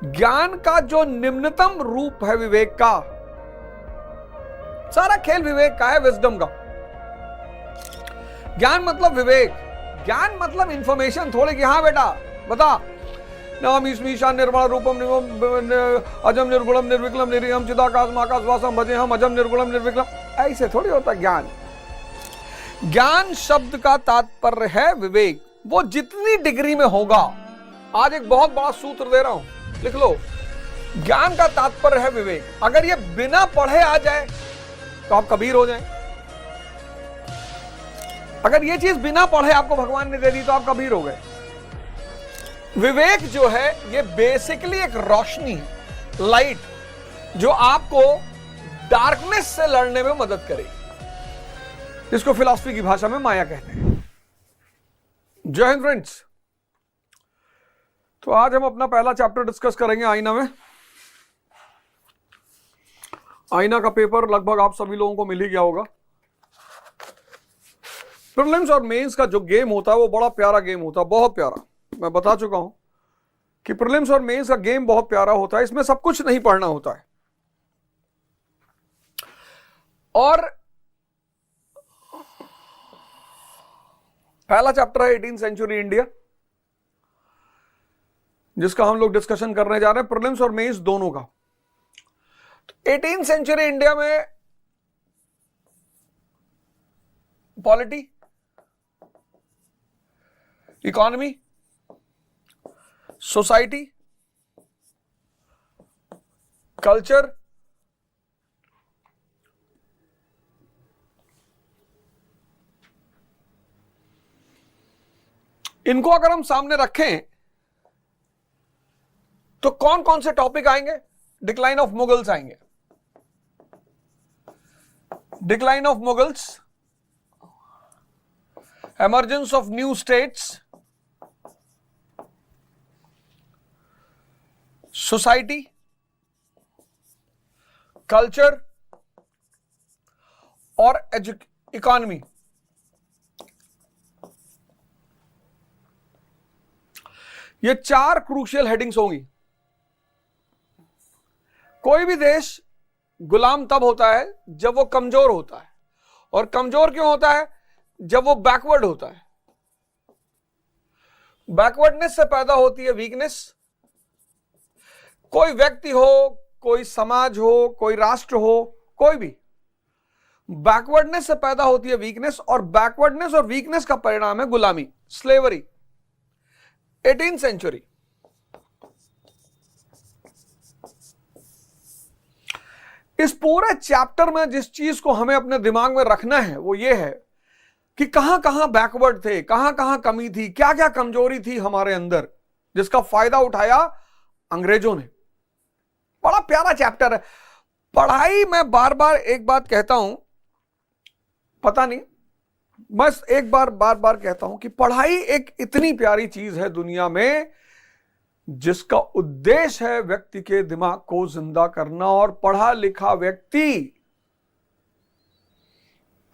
ज्ञान का जो निम्नतम रूप है विवेक का, सारा खेल विवेक का है, विजडम का। ज्ञान मतलब विवेक, ज्ञान मतलब इंफॉर्मेशन थोड़े कि हाँ बेटा बता, नाम ईशान निर्मल रूपम अजम निर्गुणम निर्विकलम निर्यम चिदाकाश आकाश वासम भजे हम अजम निर्गुणम निर्विकलम, ऐसे थोड़ी होता ज्ञान। ज्ञान शब्द का तात्पर्य है विवेक, वो जितनी डिग्री में होगा। आज एक बहुत बड़ा सूत्र दे रहा हूं, लिख लो। ज्ञान का तात्पर्य है विवेक। अगर ये बिना पढ़े आ जाए तो आप कबीर हो जाएं। अगर ये चीज बिना पढ़े आपको भगवान ने दे दी तो आप कबीर हो गए। विवेक जो है ये बेसिकली एक रोशनी है, लाइट, जो आपको डार्कनेस से लड़ने में मदद करेगी, जिसको फिलॉसफी की भाषा में माया कहते हैं। जय हिंद फ्रेंड्स। तो आज हम अपना पहला चैप्टर डिस्कस करेंगे आईना में। आईना का पेपर लगभग आप सभी लोगों को मिल ही गया होगा। प्रीलिम्स और मेंस का जो गेम होता है वो बड़ा प्यारा गेम होता है, बहुत प्यारा। मैं बता चुका हूं कि प्रीलिम्स और मेंस का गेम बहुत प्यारा होता है। इसमें सब कुछ नहीं पढ़ना होता है। और पहला चैप्टर है 18th सेंचुरी इंडिया, जिसका हम लोग डिस्कशन करने जा रहे हैं, प्रीलिम्स और मेंस दोनों का। तो 18th सेंचुरी इंडिया में पॉलिटी, इकोनॉमी, सोसाइटी, कल्चर, इनको अगर हम सामने रखें तो कौन कौन से टॉपिक आएंगे? डिक्लाइन ऑफ मुगल्स आएंगे, decline of Mughals, emergence of new states, society, culture और economy। ये चार क्रूशियल हेडिंग्स होंगी। कोई भी देश गुलाम तब होता है जब वो कमजोर होता है, और कमजोर क्यों होता है? जब वो बैकवर्ड होता है। बैकवर्डनेस से पैदा होती है वीकनेस। कोई व्यक्ति हो, कोई समाज हो, कोई राष्ट्र हो, कोई भी, बैकवर्डनेस से पैदा होती है वीकनेस, और बैकवर्डनेस और वीकनेस का परिणाम है गुलामी, स्लेवरी। 18th century. इस पूरे चैप्टर में जिस चीज को हमें अपने दिमाग में रखना है वो ये है कि कहां कहां बैकवर्ड थे, कहां कहां कमी थी, क्या क्या कमजोरी थी हमारे अंदर, जिसका फायदा उठाया अंग्रेजों ने। बड़ा प्यारा चैप्टर है। पढ़ाई, मैं बार बार एक बात कहता हूं, पता नहीं, बस एक बार बार बार कहता हूं कि पढ़ाई एक इतनी प्यारी चीज है दुनिया में जिसका उद्देश्य है व्यक्ति के दिमाग को जिंदा करना। और पढ़ा लिखा व्यक्ति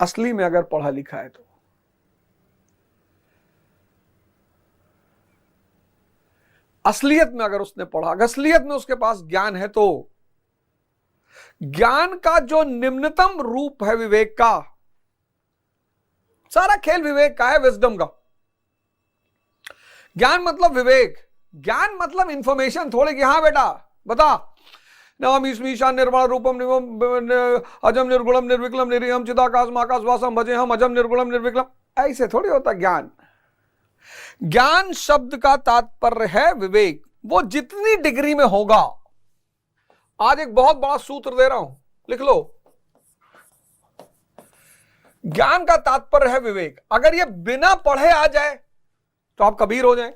असली में अगर पढ़ा लिखा है तो असलियत में अगर उसने पढ़ा, असलियत में उसके पास ज्ञान है, तो ज्ञान का जो निम्नतम रूप है विवेक का, सारा खेल विवेक का है, विजडम का। ज्ञान मतलब विवेक, ज्ञान मतलब इंफॉर्मेशन थोड़े कि हाँ बेटा बता, नाम ईशान निर्मल रूपम अजम निर्गुणम निर्विकलम निर्यम चिदाकाश आकाश वासम भजे हम अजम निर्गुणम निर्विकलम, ऐसे थोड़ी होता ज्ञान। ज्ञान शब्द का तात्पर्य है विवेक, वो जितनी डिग्री में होगा। आज एक बहुत बड़ा सूत्र दे रहा हूं, लिख लो। ज्ञान का तात्पर्य है विवेक। अगर ये बिना पढ़े आ जाए तो आप कबीर हो जाएं।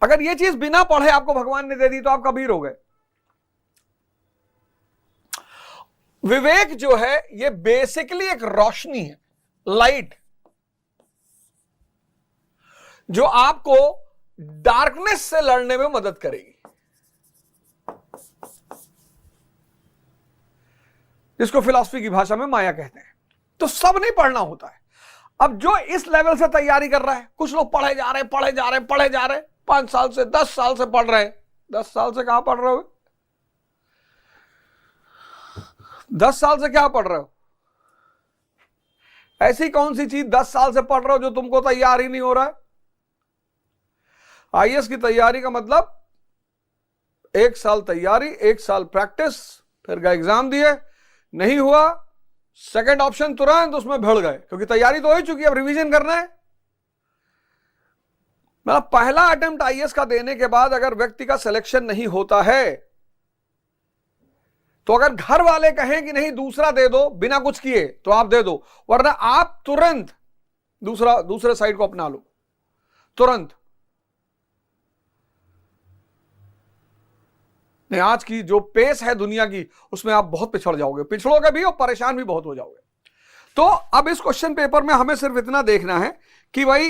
अगर ये चीज बिना पढ़े आपको भगवान ने दे दी तो आप कबीर हो गए। विवेक जो है ये बेसिकली एक रोशनी है, लाइट, जो आपको डार्कनेस से लड़ने में मदद करेगी, जिसको फिलॉसफी की भाषा में माया कहते हैं। तो सब नहीं पढ़ना होता है। अब जो इस लेवल से तैयारी कर रहा है, कुछ लोग पढ़े जा रहे 5 साल से 10 साल से पढ़ रहे हैं। 10 साल से कहां पढ़ रहे हो? 10 साल से क्या पढ़ रहे हो? ऐसी कौन सी चीज 10 साल से पढ़ रहे हो जो तुमको तैयार ही नहीं हो रहा है? आईएएस की तैयारी का मतलब 1 साल तैयारी, 1 साल प्रैक्टिस, फिर गए एग्जाम दिए, नहीं हुआ, सेकंड ऑप्शन तुरंत उसमें भिड़ गए, क्योंकि तैयारी तो हो ही चुकी है, अब रिवीजन करना है। मतलब पहला अटेम्प्ट आईएएस का देने के बाद अगर व्यक्ति का सिलेक्शन नहीं होता है, तो अगर घर वाले कहें कि नहीं दूसरा दे दो बिना कुछ किए, तो आप दे दो, वरना आप तुरंत दूसरे साइड को अपना लो तुरंत। नहीं, आज की जो पेस है दुनिया की, उसमें आप बहुत पिछड़ोगे भी और परेशान भी बहुत हो जाओगे। तो अब इस क्वेश्चन पेपर में हमें सिर्फ इतना देखना है कि भाई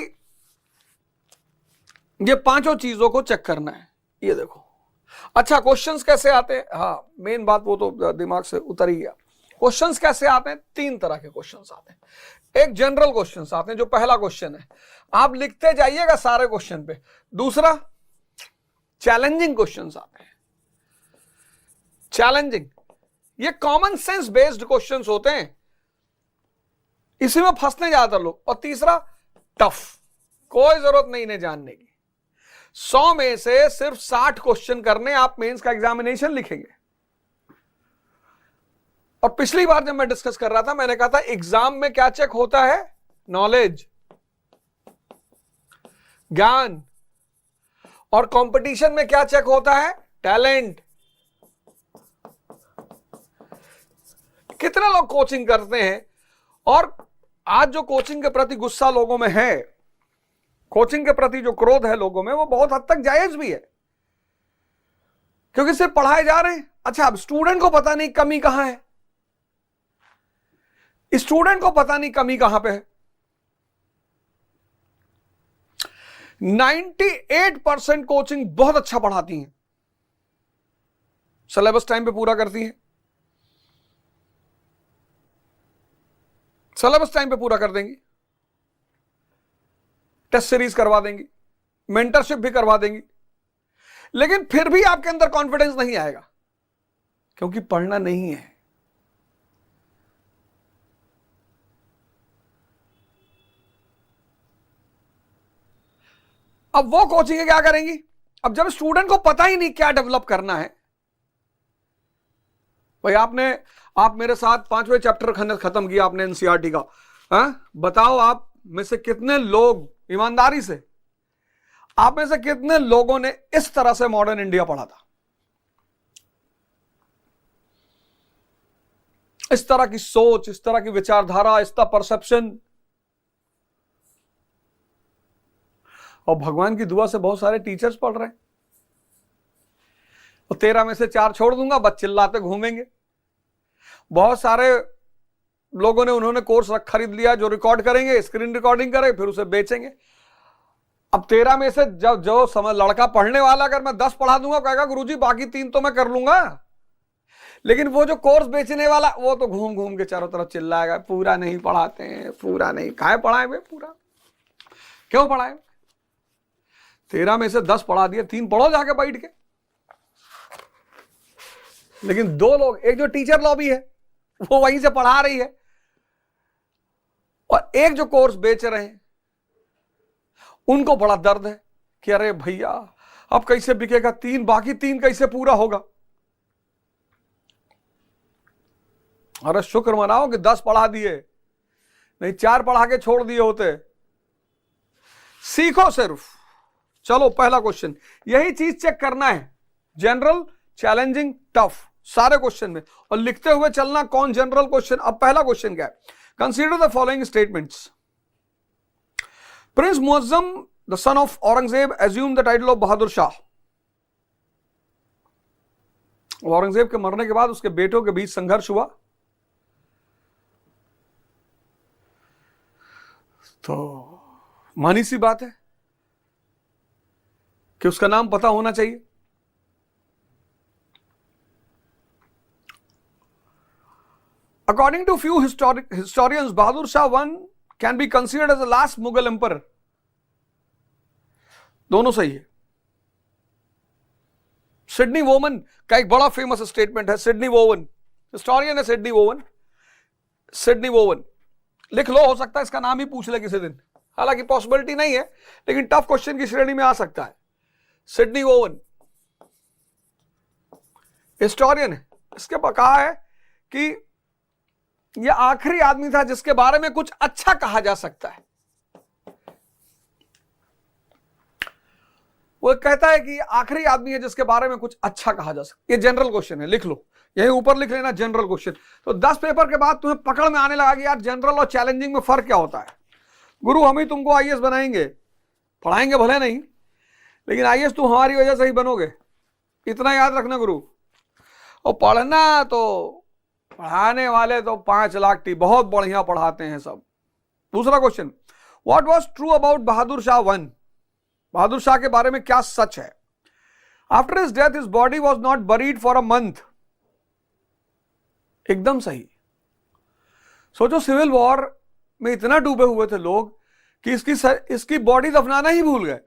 ये 5 चीजों को चेक करना है। ये देखो, अच्छा क्वेश्चंस कैसे आते हैं? हाँ, मेन बात वो तो दिमाग से उतर ही गया। क्वेश्चंस कैसे आते हैं? 3 तरह के क्वेश्चंस आते हैं। एक जनरल क्वेश्चंस आते हैं, जो पहला क्वेश्चन है आप लिखते जाइएगा सारे क्वेश्चन पे। दूसरा, चैलेंजिंग क्वेश्चंस आते हैं। चैलेंजिंग, ये कॉमन सेंस बेस्ड क्वेश्चंस होते हैं, इसी में फंसने ज्यादातर लोग। और तीसरा, टफ, कोई जरूरत नहीं इन्हें जानने की। 100 में से सिर्फ 60 क्वेश्चन करने, आप मेंस का एग्जामिनेशन लिखेंगे। और पिछली बार जब मैं डिस्कस कर रहा था, मैंने कहा था एग्जाम में क्या चेक होता है? नॉलेज, ज्ञान। और कंपटीशन में क्या चेक होता है? टैलेंट। कितने लोग कोचिंग करते हैं, और आज जो कोचिंग के प्रति गुस्सा लोगों में है, कोचिंग के प्रति जो क्रोध है लोगों में, वो बहुत हद तक जायज भी है, क्योंकि सिर्फ पढ़ाए जा रहे हैं। अच्छा, अब स्टूडेंट को पता नहीं कमी कहां है, स्टूडेंट को पता नहीं कमी कहां पे है। 98% कोचिंग बहुत अच्छा पढ़ाती हैं, सिलेबस टाइम पे पूरा करती हैं, सिलेबस टाइम पे पूरा कर देंगी, टेस्ट सीरीज करवा देंगी, मेंटरशिप भी करवा देंगी, लेकिन फिर भी आपके अंदर कॉन्फिडेंस नहीं आएगा, क्योंकि पढ़ना नहीं है। अब वो कोचिंग क्या करेंगी? अब जब स्टूडेंट को पता ही नहीं क्या डेवलप करना है, भाई आप मेरे साथ 5वें चैप्टर खत्म किया आपने एनसीईआरटी का, बताओ आप में से कितने लोग, ईमानदारी से, आप में से कितने लोगों ने इस तरह से मॉडर्न इंडिया पढ़ा था? इस तरह की सोच, इस तरह की विचारधारा, इस तरह परसेप्शन। और भगवान की दुआ से बहुत सारे टीचर्स पढ़ रहे हैं, और 13 में से 4 छोड़ दूंगा, बस चिल्लाते घूमेंगे। बहुत सारे लोगों ने, उन्होंने कोर्स खरीद लिया जो रिकॉर्ड करेंगे, स्क्रीन रिकॉर्डिंग करेंगे, फिर उसे बेचेंगे। अब 13 में से जब जो समझ लड़का पढ़ने वाला, अगर मैं 10 पढ़ा दूंगा, कहेगा गुरुजी बाकी 3 तो मैं कर लूंगा, लेकिन वो जो कोर्स बेचने वाला, वो तो घूम घूम के चारों तरफ चिल्लाएगा, पूरा नहीं पढ़ाते हैं, पूरा नहीं। काहे पढ़ाए वे? पूरा क्यों पढ़ाए? 13 में से 10 पढ़ा दिए, 3 पढ़ो जाके बैठ के। लेकिन 2 लोग, एक जो टीचर लॉबी है वो वहीं से पढ़ा रही है, और एक जो कोर्स बेच रहे हैं, उनको बड़ा दर्द है कि अरे भैया अब कैसे बिकेगा 3, बाकी 3 कैसे पूरा होगा। अरे शुक्र मनाओ कि 10 पढ़ा दिए, नहीं 4 पढ़ा के छोड़ दिए होते। सीखो सिर्फ। चलो पहला क्वेश्चन, यही चीज चेक करना है, जनरल, चैलेंजिंग, टफ, सारे क्वेश्चन में, और लिखते हुए चलना कौन जनरल क्वेश्चन। अब पहला क्वेश्चन क्या है? Consider the following statements. Prince Muazzam the son of Aurangzeb assume the title of Bahadur Shah. Aurangzeb के मरने के बाद उसके बेटों के बीच संघर्ष हुआ, तो मानी सी बात है कि उसका नाम पता होना चाहिए। According to few historians, Bahadur Shah won can be considered as the last Mughal emperor. दोनों सही है। सिडनी वोमन का एक बड़ा फेमस स्टेटमेंट है, सिडनी वोवन, हिस्टोरियन है सिडनी वोवन। सिडनी वोवन लिख लो, हो सकता है इसका नाम ही पूछ ले किसी दिन, हालांकि पॉसिबिलिटी नहीं है, लेकिन टफ क्वेश्चन की श्रेणी में आ सकता है। सिडनी वोवन हिस्टोरियन है। इसके कहा है कि यह आखिरी आदमी था जिसके बारे में कुछ अच्छा कहा जा सकता है। वो कहता है कि आखिरी आदमी है जिसके बारे में कुछ अच्छा कहा जा सकता है। ये जनरल क्वेश्चन है, लिख लो, यही ऊपर लिख लेना जनरल क्वेश्चन। तो 10 पेपर के बाद तुम्हें पकड़ में आने लगा कि यार जनरल और चैलेंजिंग में फर्क क्या होता है। गुरु हम ही तुमको आईएएस बनाएंगे, पढ़ाएंगे भले नहीं, लेकिन आईएएस तुम हमारी वजह से ही बनोगे, इतना याद रखना गुरु। और पढ़ना तो पढ़ाने वाले तो 5 लाख टी बहुत बढ़िया पढ़ाते हैं सब। दूसरा question, what was true about Bahadur Shah 1? Bahadur Shah के बारे में क्या सच है? After his death his body was not buried for a month. एकदम सही। सोचो सिविल वॉर में इतना डूबे हुए थे लोग कि इसकी बॉडी दफनाना ही भूल गए।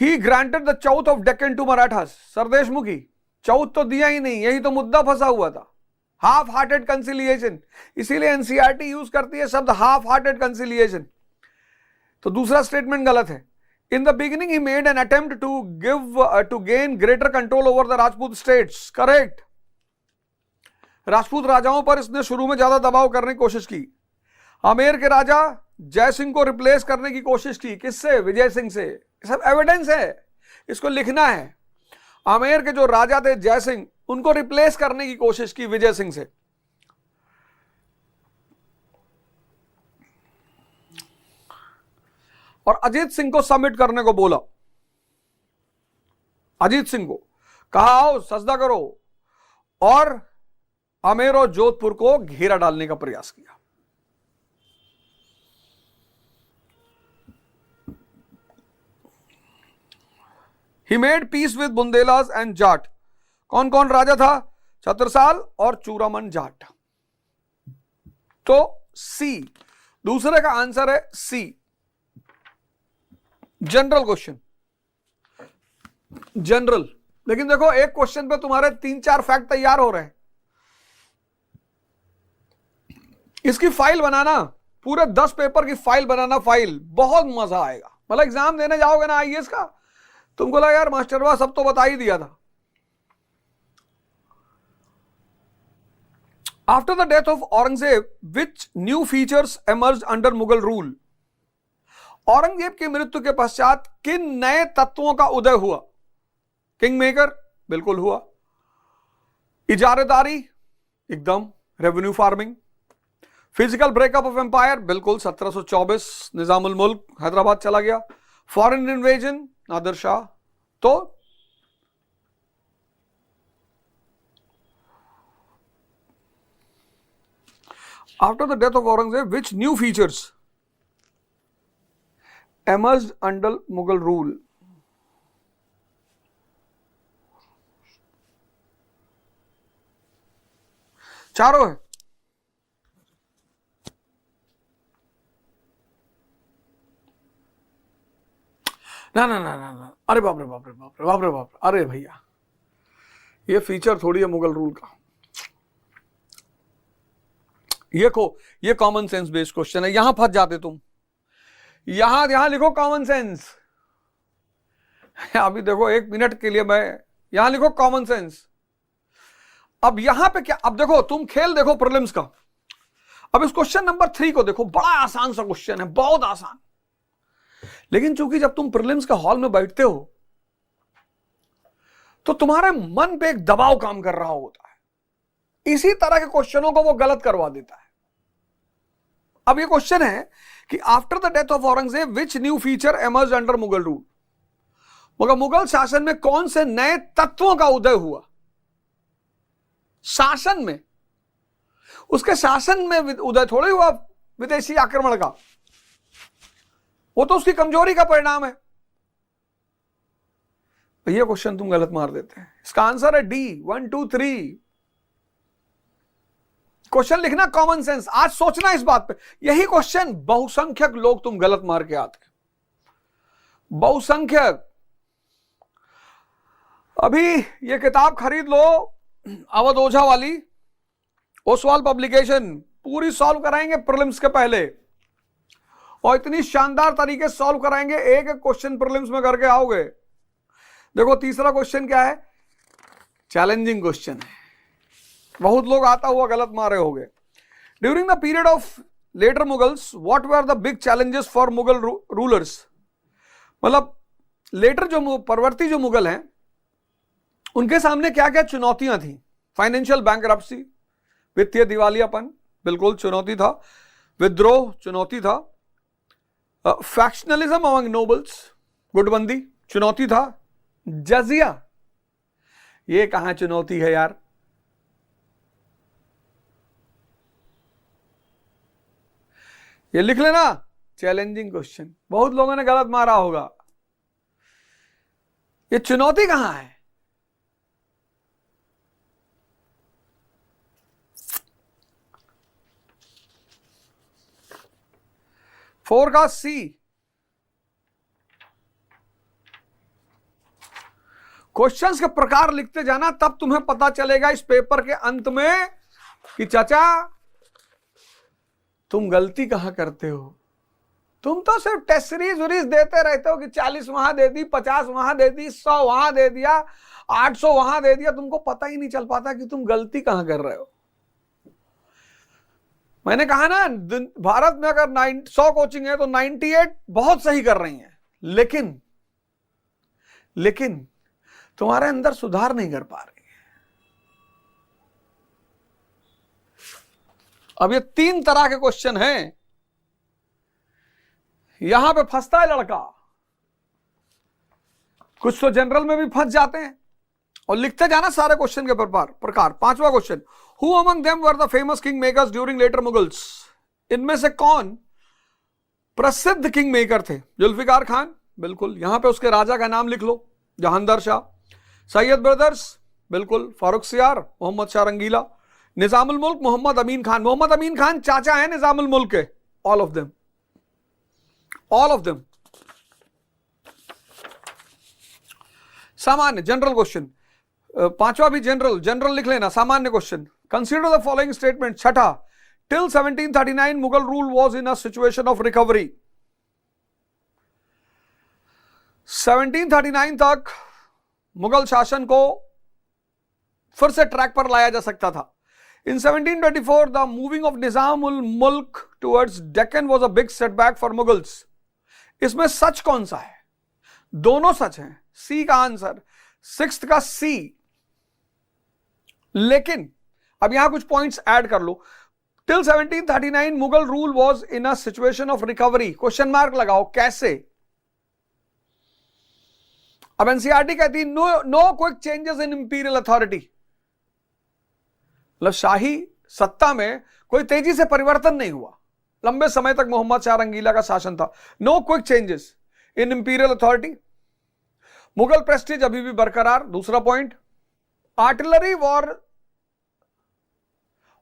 He granted the chauth of Deccan to Marathas. Sardeshmukhi chauth तो दिया ही नहीं, यही तो मुद्दा फंसा हुआ था। हाफ हार्टेड कंसिलिएशन, इसीलिए एनसीईआरटी यूज करती है शब्द हाफ हार्टेड कंसिलिएशन। तो दूसरा स्टेटमेंट गलत है। इन द बिगिनिंग ही made an attempt to gain greater control over the Rajput states. Correct. Rajput राजाओं पर इसने शुरू में ज्यादा दबाव करने की कोशिश की। आमेर के राजा जय सिंह को रिप्लेस करने की कोशिश की। किससे? विजय सिंह से। सब एविडेंस है, इसको लिखना है। आमेर के जो राजा थे जय सिंह, उनको रिप्लेस करने की कोशिश की विजय सिंह से। और अजीत सिंह को सबमिट करने को बोला। अजीत सिंह को कहा आओ सजदा करो, और आमेर और जोधपुर को घेरा डालने का प्रयास किया। He made peace with Bundelas and Jat. कौन कौन राजा था? छत्रसाल और चूरामन जाट। तो सी, दूसरे का आंसर है सी। General question, general. लेकिन देखो एक क्वेश्चन पे तुम्हारे 3-4 फैक्ट तैयार हो रहे हैं। इसकी फाइल बनाना, पूरे 10 पेपर की फाइल बनाना, फाइल बहुत मजा आएगा। मतलब एग्जाम देने जाओगे ना आईएएस का, तुमको लगा यार मास्टरवा सब तो बता ही दिया था। After the death of Aurangzeb which new features emerge under Mughal rule? Aurangzeb की मृत्यु के पश्चात किन नए तत्वों का उदय हुआ? किंग मेकर बिल्कुल हुआ, इजारेदारी एकदम, revenue farming, physical breakup of empire बिल्कुल 1724 निजामुल मुल्क हैदराबाद चला गया, फॉरेन इन्वेजन नादिर शाह। तो after the death of Aurangzeb which new features emerged under Mughal rule? चारों है। ना ना ना ना ना, अरे बाप रे बाप रे बाप रे बाप रे बाप रे, अरे भैया ये फीचर थोड़ी है मुगल रूल का। ये कॉमन सेंस बेस्ड क्वेश्चन है, यहां फंस जाते तुम। यहां लिखो कॉमन सेंस। अभी देखो 1 मिनट के लिए मैं यहां लिखो कॉमन सेंस। अब यहां पे क्या, अब देखो तुम खेल देखो प्रीलिम्स का। अब इस क्वेश्चन नंबर 3 को देखो, बड़ा आसान सा क्वेश्चन है, बहुत आसान। लेकिन चूंकि जब तुम प्रीलिम्स का हॉल में बैठते हो तो तुम्हारे मन पे एक दबाव काम कर रहा होता है, इसी तरह के क्वेश्चनों को वो गलत करवा देता है। अब ये क्वेश्चन है कि after the death of Aurangzeb which new feature emerge under Mughal rule? मगर मुगल शासन में कौन से नए तत्वों का उदय हुआ? शासन में, उसके शासन में उदय थोड़ी हुआ विदेशी आक्रमण का, वो तो उसकी कमजोरी का परिणाम है। ये क्वेश्चन तुम गलत मार देते हैं। इसका आंसर है डी, 1 2 3। क्वेश्चन लिखना कॉमन सेंस, आज सोचना इस बात पे। यही क्वेश्चन बहुसंख्यक लोग तुम गलत मार के आते, बहुसंख्यक। अभी ये किताब खरीद लो, अवध ओझा वाली, ओसवाल पब्लिकेशन, पूरी सॉल्व कराएंगे प्रीलिम्स के पहले, और इतनी शानदार तरीके से सॉल्व कराएंगे, एक एक क्वेश्चन प्रीलिम्स में करके आओगे। देखो तीसरा क्वेश्चन क्या है, चैलेंजिंग क्वेश्चन है, बहुत लोग आता हुआ गलत मारे होंगे। During the period of later Mughals what were the big challenges for Mughal rulers. मतलब लेटर जो परवर्ती जो मुगल हैं उनके सामने क्या क्या चुनौतियां थी। फाइनेंशियल बैंकरप्सी, वित्तीय दिवालियापन बिल्कुल चुनौती था, विद्रोह चुनौती था, फैक्शनलिज्म अमंग नोबल्स, गुटबंदी चुनौती था, जजिया ये कहां चुनौती है यार। ये लिख लेना, चैलेंजिंग क्वेश्चन, बहुत लोगों ने गलत मारा होगा। ये चुनौती कहां है? फोर का सी, क्वेश्चंस के प्रकार लिखते जाना, तब तुम्हें पता चलेगा इस पेपर के अंत में कि चाचा तुम गलती कहां करते हो। तुम तो सिर्फ टेस्ट सीरीज वरीज देते रहते हो कि 40 वहां दे दी, 50 वहां दे दी, 100 वहां दे दिया, 800 वहां दे दिया, तुमको पता ही नहीं चल पाता कि तुम गलती कहां कर रहे हो। मैंने कहा ना, भारत में अगर 100 कोचिंग है तो 98 बहुत सही कर रही हैं, लेकिन तुम्हारे अंदर सुधार नहीं कर पा रही है। अब ये 3 तरह के क्वेश्चन हैं, यहां पे फंसता है लड़का। कुछ तो जनरल में भी फंस जाते हैं, और लिखते जाना सारे क्वेश्चन के प्रकार। 5वां question, who among them were the famous king makers during later Mughals. इनमें से कौन प्रसिद्ध किंग मेकर थे? जुल्फिकार खान, बिल्कुल, यहां पे उसके राजा का नाम लिख लो, जहांदर शाह। सैयद ब्रदर्स, बिल्कुल, फारूक सियार, मोहम्मद शाह रंगीला। निजामुल मुल्क, मोहम्मद अमीन खान। मोहम्मद अमीन खान चाचा है निजामुल मुल्क के, ऑल ऑफ देम। सामान्य जनरल क्वेश्चन, 5वां भी जनरल लिख लेना, सामान्य question. Consider the following statement. 6ठा, till 1739 Mughal rule was in a situation of recovery. 1739 तक मुगल शासन को फिर से ट्रैक पर लाया जा सकता था। In 1724, the moving of Nizamul Mulk towards Deccan was a big setback for Mughals. इसमें सच कौन सा है? दोनों सच हैं, सी का आंसर, 6th का सी। लेकिन अब यहां कुछ पॉइंट्स ऐड कर लो। Till 1739 Mughal rule was in a situation of recovery, question mark लगाओ, कैसे? अब एनसीईआरटी कहती है no quick changes in imperial authority, मतलब शाही सत्ता में कोई तेजी से परिवर्तन नहीं हुआ, लंबे समय तक मोहम्मद शाह रंगीला का शासन था। No quick changes in imperial authority, Mughal prestige अभी भी बरकरार। दूसरा point, artillery war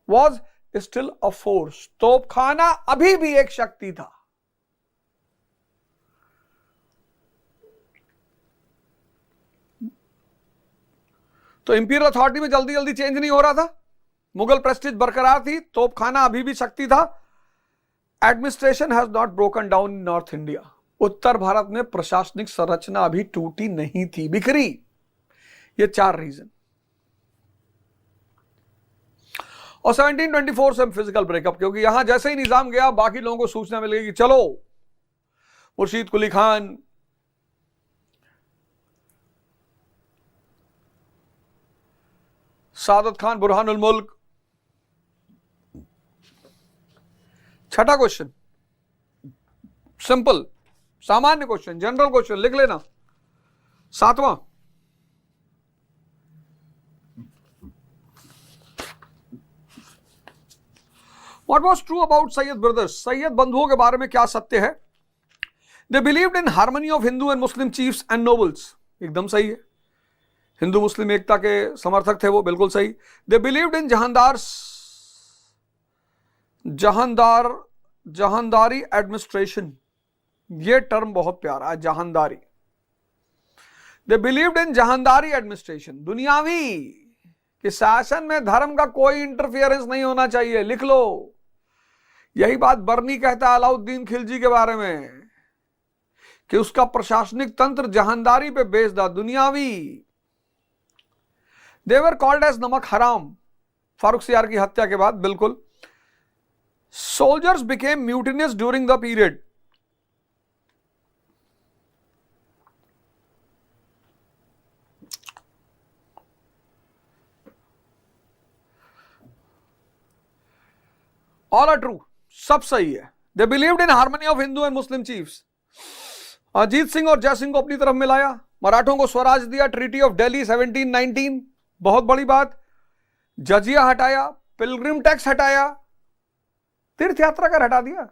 was still a force, तोपखाना अभी भी एक शक्ति था। तो इंपीरियल अथॉरिटी में जल्दी जल्दी चेंज नहीं हो रहा था, मुगल प्रेस्टीज बरकरार थी, तोपखाना अभी भी शक्ति था। Administration has not broken down in north India, उत्तर भारत में प्रशासनिक संरचना अभी टूटी नहीं थी, बिखरी। ये 4 रीजन। और 1724 से फिजिकल ब्रेकअप, क्योंकि यहां जैसे ही निजाम गया बाकी लोगों को सूचना मिल गई कि चलो मुर्शीद कुली खान, सादत खान, बुरहानुल मुल्क। 6ठा क्वेश्चन, सिंपल सामान्य क्वेश्चन, जनरल क्वेश्चन लिख लेना। 7वां, what was true about Sayyid brothers, Sayyid बंधुओं के बारे में क्या सत्य है? They believed in harmony of Hindu and Muslim chiefs and nobles, एकदम सही है, हिंदू मुस्लिम एकता के समर्थक थे वो, बिल्कुल सही। They believed in Jahandar Jahandari administration, ये टर्म बहुत प्यारा है, जहांदारी। दे बिलीव्ड इन जहांदारी एडमिनिस्ट्रेशन, दुनियावी कि शासन में धर्म का कोई इंटरफियरेंस नहीं होना चाहिए, लिख लो। यही बात बर्नी कहता है अलाउद्दीन खिलजी के बारे में कि उसका प्रशासनिक तंत्र जहांदारी पे बेस्ड था, दुनियावी। देवर कॉल्ड एज नमक हराम, फारूक सियार की हत्या के बाद, बिल्कुल। Soldiers became mutinous during the period, all are true, सब सही है। They believed in harmony of Hindu and Muslim chiefs. Ajit Singh और जयसिंह को अपनी तरफ मिलाया, मराठों को स्वराज दिया, ट्रीटी ऑफ दिल्ली 1719, बहुत बड़ी बात। जजिया हटाया, पिलग्रिम टैक्स हटाया, तीर्थ यात्रा कर हटा दिया,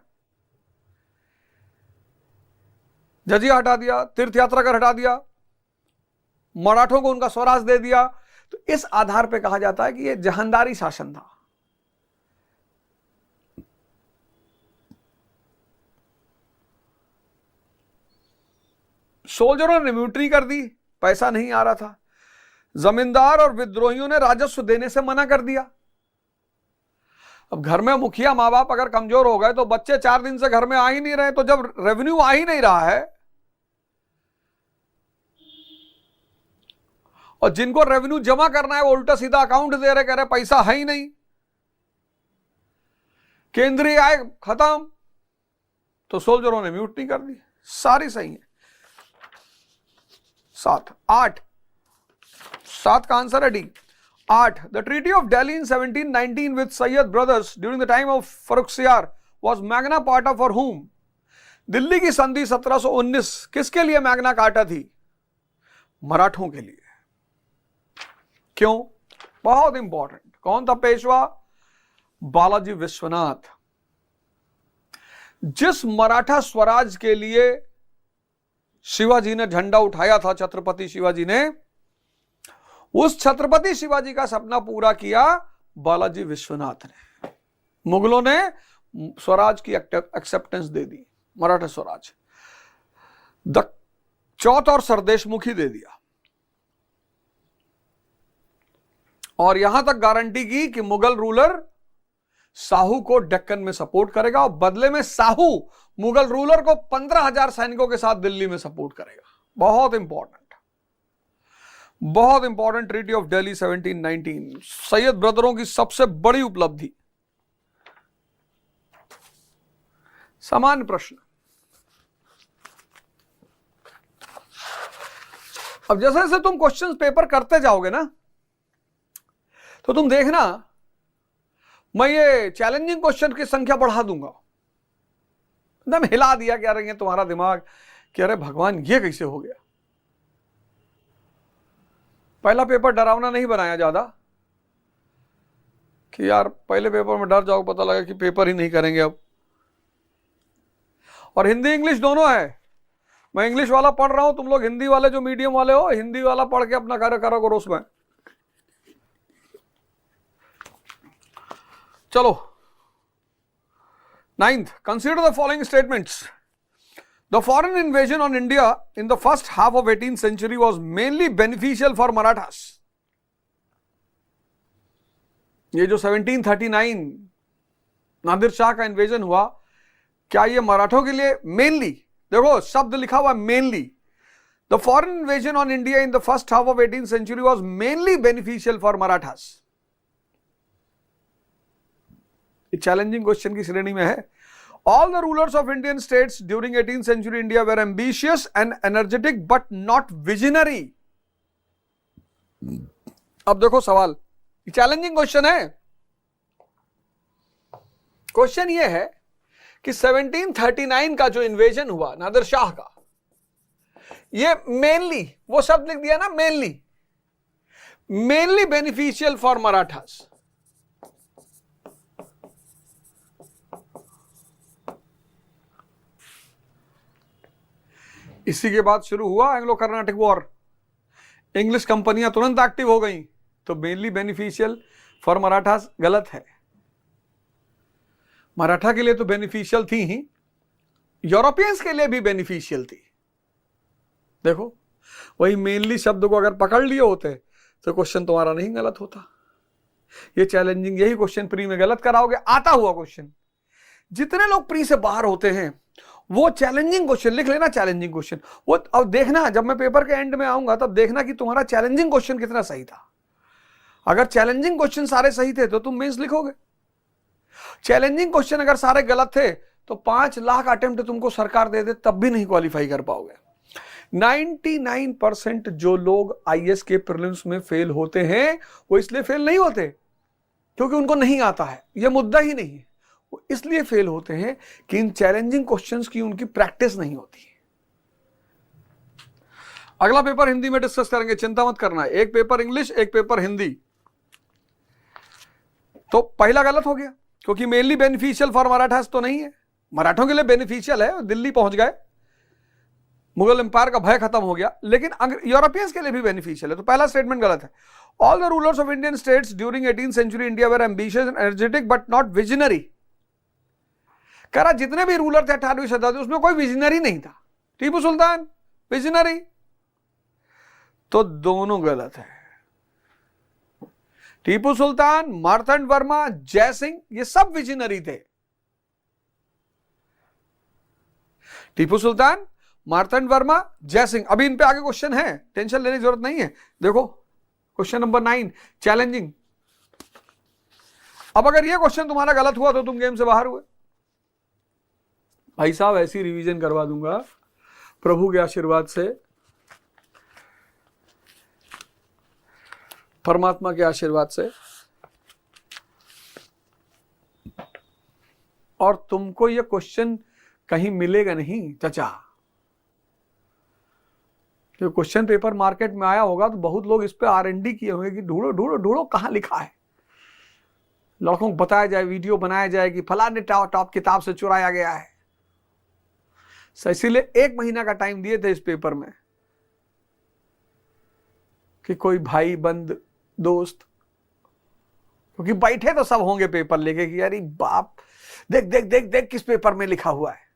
जजिया हटा दिया, तीर्थ यात्रा कर हटा दिया, मराठों को उनका स्वराज दे दिया। तो इस आधार पर कहा जाता है कि यह जहांदारी शासन था। सोल्जरों ने म्यूटनी कर दी, पैसा नहीं आ रहा था। जमींदार और विद्रोहियों ने राजस्व देने से मना कर दिया। अब घर में मुखिया माँ बाप अगर कमजोर हो गए तो बच्चे 4 दिन से घर में आ ही नहीं रहे, तो जब रेवेन्यू आ ही नहीं रहा है और जिनको रेवेन्यू जमा करना है वो उल्टा सीधा अकाउंट दे रहे, कह रहे पैसा है ही नहीं, केंद्रीय आय खत्म, तो सोल्जरों ने म्यूटनी कर दी। सारी सही है। 8 का आंसर है D. 8 the treaty of Delhi इन 1719 with Sayyid brothers during the time of Farrukh Siyar was Magna Carta for whom? Delhi की संधि 1719 किसके लिए मैग्ना कार्टा थी? मराठों के लिए। क्यों? बहुत इंपॉर्टेंट। कौन था पेशवा? बालाजी विश्वनाथ। जिस मराठा स्वराज के लिए शिवाजी ने झंडा उठाया था, छत्रपति शिवाजी ने, उस छत्रपति शिवाजी का सपना पूरा किया बालाजी विश्वनाथ ने। मुगलों ने स्वराज की एक्सेप्टेंस दे दी, मराठा स्वराज, चौथ और सरदेशमुखी दे दिया, और यहां तक गारंटी की कि मुगल रूलर साहू को डेक्कन में सपोर्ट करेगा और बदले में साहू मुगल रूलर को 15,000 सैनिकों के साथ दिल्ली में सपोर्ट करेगा। बहुत इंपॉर्टेंट, बहुत important treaty of Delhi 1719, Sayyid ब्रदरों की सबसे बड़ी उपलब्धि। सामान्य प्रश्न। अब जैसे जैसे तुम क्वेश्चंस पेपर करते जाओगे ना, तो तुम देखना मैं ये चैलेंजिंग क्वेश्चन की संख्या बढ़ा दूंगा, एकदम हिला दिया क्या रहे तुम्हारा दिमाग कि अरे भगवान ये कैसे हो गया। पहला पेपर डरावना नहीं बनाया ज्यादा कि यार पहले पेपर में डर जाओ, पता लगा कि पेपर ही नहीं करेंगे अब। और हिंदी इंग्लिश दोनों है। मैं इंग्लिश वाला पढ़ रहा हूं, तुम लोग हिंदी वाले जो मीडियम वाले हो, हिंदी वाला पढ़ के अपना कार्य करो करो उसमें। चलो 9th, consider the following statements. The foreign invasion on India in the first half of 18th century was mainly beneficial for Marathas. ये जो 1739 नादिर शाह का इन्वेजन हुआ, क्या ये मराठों के लिए मेनली, देखो शब्द लिखा हुआ mainly, the foreign invasion on India in the first half of 18th century was mainly beneficial for Marathas. Challenging question की श्रेणी में है। All the rulers of Indian states during 18th century India were ambitious and energetic but not visionary. अब देखो सवाल, challenging question है। Question ये है कि 1739 का जो इन्वेजन हुआ नादिर शाह का, ये मेनली, वो शब्द लिख दिया ना, मेनली बेनिफिशियल फॉर मराठास। इसी के बाद शुरू हुआ एंग्लो कर्नाटिक वॉर, इंग्लिश कंपनियां तुरंत एक्टिव हो गई, तो मेनली बेनिफिशियल फॉर मराठास गलत है। मराठा के लिए तो बेनिफिशियल थी ही, यूरोपियंस के लिए भी बेनिफिशियल थी। देखो वही मेनली शब्द को अगर पकड़ लिए होते तो क्वेश्चन तुम्हारा नहीं गलत होता। ये चैलेंजिंग, यही क्वेश्चन प्री में गलत कराओगे, आता हुआ क्वेश्चन। जितने लोग प्री से बाहर होते हैं वो चैलेंजिंग क्वेश्चन लिख लेना, चैलेंजिंग क्वेश्चन। वो अब देखना, जब मैं पेपर के एंड में आऊंगा तब देखना कि तुम्हारा चैलेंजिंग क्वेश्चन कितना सही था। अगर चैलेंजिंग क्वेश्चन सारे सही थे तो तुम मेंस लिखोगे। चैलेंजिंग क्वेश्चन अगर सारे गलत थे तो 5 लाख अटेम्प्ट तुमको सरकार दे दे तब भी नहीं क्वालिफाई कर पाओगे। 99% जो लोग आईएएस के प्रीलिम्स में फेल होते हैं वो इसलिए फेल नहीं होते क्योंकि उनको नहीं आता है, ये मुद्दा ही नहीं है। वो इसलिए फेल होते हैं कि इन चैलेंजिंग क्वेश्चंस की उनकी प्रैक्टिस नहीं होती है। अगला पेपर हिंदी में डिस्कस करेंगे, चिंता मत करना। एक पेपर इंग्लिश, एक पेपर हिंदी। तो पहला गलत हो गया क्योंकि मेनली बेनिफिशियल फॉर मराठास तो नहीं है। मराठों के लिए बेनिफिशियल है, दिल्ली पहुंच गए, मुगल एम्पायर का भय खत्म हो गया, लेकिन यूरोपियंस के लिए भी बेनिफिशियल है। तो पहला स्टेटमेंट गलत है। All the rulers of Indian states during 18th century India were ambitious and energetic but not visionary. कह रहा जितने भी रूलर थे 18वीं शताब्दी उसमें कोई विजनरी नहीं था। टीपू सुल्तान विजनरी, तो दोनों गलत है। टीपू सुल्तान, मार्तंड वर्मा, जय सिंह, ये सब विजनरी थे। टीपू सुल्तान, मार्तंड वर्मा, जय सिंह। अभी इन पे आगे क्वेश्चन है, टेंशन लेने की जरूरत नहीं है। देखो क्वेश्चन नंबर 9 चैलेंजिंग। अब अगर ये क्वेश्चन तुम्हारा गलत हुआ तो तुम गेम से बाहर हुए। भाई साहब ऐसी रिवीजन करवा दूंगा प्रभु के आशीर्वाद से, परमात्मा के आशीर्वाद से, और तुमको ये क्वेश्चन कहीं मिलेगा नहीं चाचा। तो क्वेश्चन पेपर मार्केट में आया होगा तो बहुत लोग इस पे R&D किए होंगे कि ढूंढो ढूंढो ढूंढो कहां लिखा है, लोगों को बताया जाए, वीडियो बनाया जाए कि फलाने टॉप किताब से चुराया गया है। इसीलिए 1 महीना का टाइम दिए थे इस पेपर में कि कोई भाई बंद दोस्त, क्योंकि बैठे तो सब होंगे पेपर लेके कि यार बाप देख देख देख देख किस पेपर में लिखा हुआ है।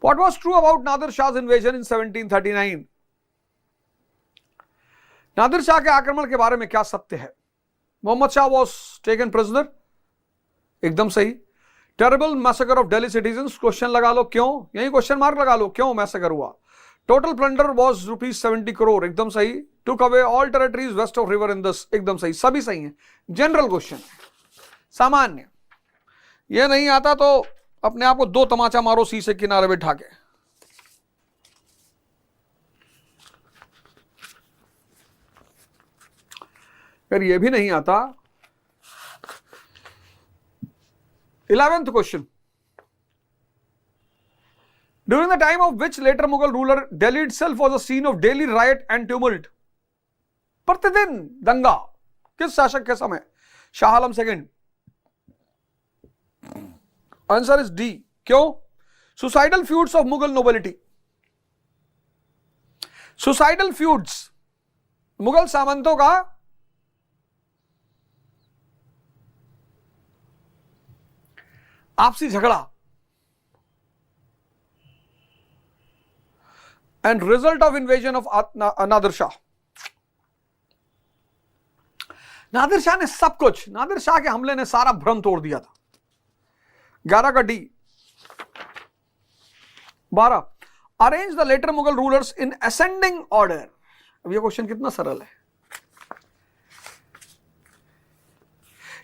What was true about Nadir Shah's invasion in 1739? Nadir Shah के आक्रमण के बारे में क्या सत्य है? Mohammad Shah was taken prisoner, एकदम सही। Terrible massacre of Delhi citizens, question लगा लो क्यों, यही क्वेश्चन मार्क लगा लो क्यों मैसेकर हुआ। टोटल प्लंडर वाज ₹70 करोड़, एकदम सही। Took away all territories west of river Indus, एकदम सही, सभी सही है। जनरल क्वेश्चन, सामान्य। ये नहीं आता तो अपने आप को 2 तमाचा मारो सी से किनारे बैठा के। अगर ये भी नहीं आता, 11th question, during the time of which later Mughal ruler Delhi itself was a scene of daily riot and tumult. प्रतिदिन दंगा, किस शासक के समय? Shah Alam second. Answer is D. क्यों? Suicidal feuds of Mughal nobility. Suicidal feuds, Mughal सामंतों का आपसी झगड़ा, and result of invasion of Nadir Shah. Nadir Shah ने सब कुछ, नादिर शाह के हमले ने सारा भ्रम तोड़ दिया था। 11 का D. 12, arrange the later Mughal rulers in ascending order. अब ये क्वेश्चन कितना सरल है,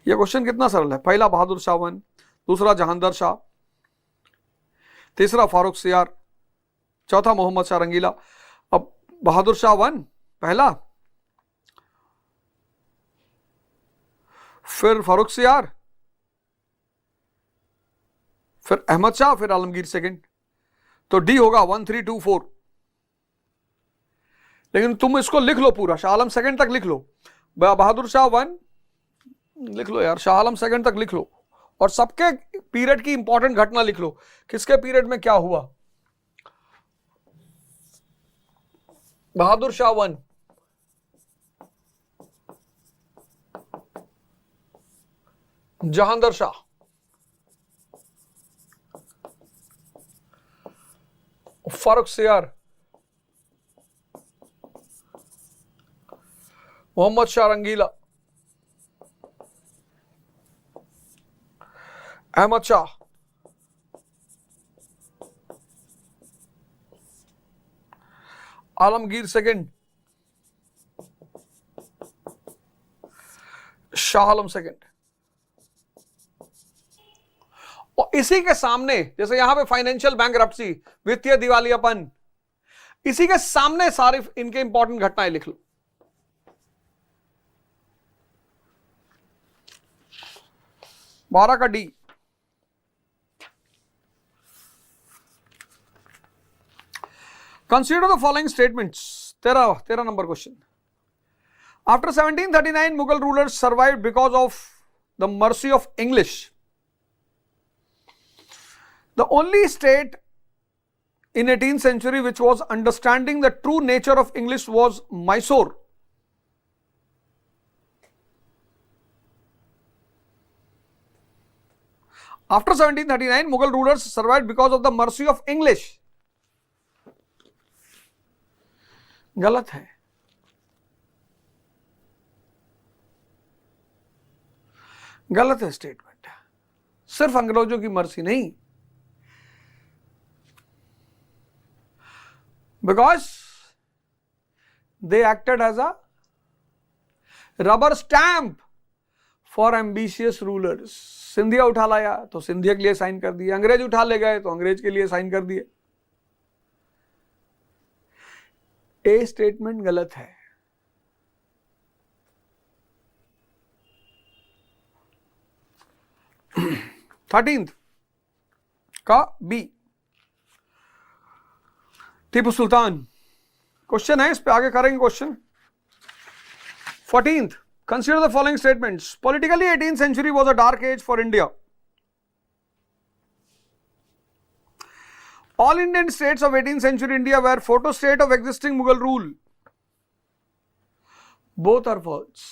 ये क्वेश्चन कितना सरल है। पहला बहादुर शाह 1, दूसरा जहांगीर शाह, तीसरा फारूक सियार, चौथा मोहम्मद शाह रंगीला। अब बहादुर शाह 1 पहला, फिर फारूक सियार, फिर अहमद शाह, फिर आलमगीर सेकंड। तो डी होगा 1, 3, 2, 4। लेकिन तुम इसको लिख लो पूरा, शाह आलम सेकंड तक लिख लो। बहादुर शाह 1 लिख लो यार, शाह आलम सेकंड तक लिख लो, और सबके पीरियड की इंपॉर्टेंट घटना लिख लो, किसके पीरियड में क्या हुआ। बहादुर शाह 1, जहांदर शाह, फारूक सियार, मोहम्मद शाह रंगीला, अहमद शाह, आलमगीर सेकंड, शाह आलम सेकंड। और इसी के सामने, जैसे यहां पे फाइनेंशियल बैंकरप्सी, वित्तीय दिवालियापन, इसी के सामने सारे इनके इंपॉर्टेंट घटनाएं लिख लो। बारह का D, consider the following statements. 13 number question. After 1739 Mughal rulers survived because of the mercy of English. The only state in 18th century which was understanding the true nature of English was Mysore. After 1739 Mughal rulers survived because of the mercy of English. गलत है, गलत है statement. सिर्फ अंग्रेजों की mercy नहीं, because they acted as a rubber stamp for ambitious rulers. Scindia उठा लाया तो सिंधिया के लिए साइन कर दिए, अंग्रेज उठा ले गए तो अंग्रेज के लिए साइन कर दिए। ए स्टेटमेंट गलत है। थर्टींथ का बी, टीपू सुल्तान। क्वेश्चन है, इस पे आगे करेंगे question. 14th, consider the following statements. Politically 18th century was a dark age for India. All Indian states of 18th century India were photostat of existing Mughal rule. Both are false.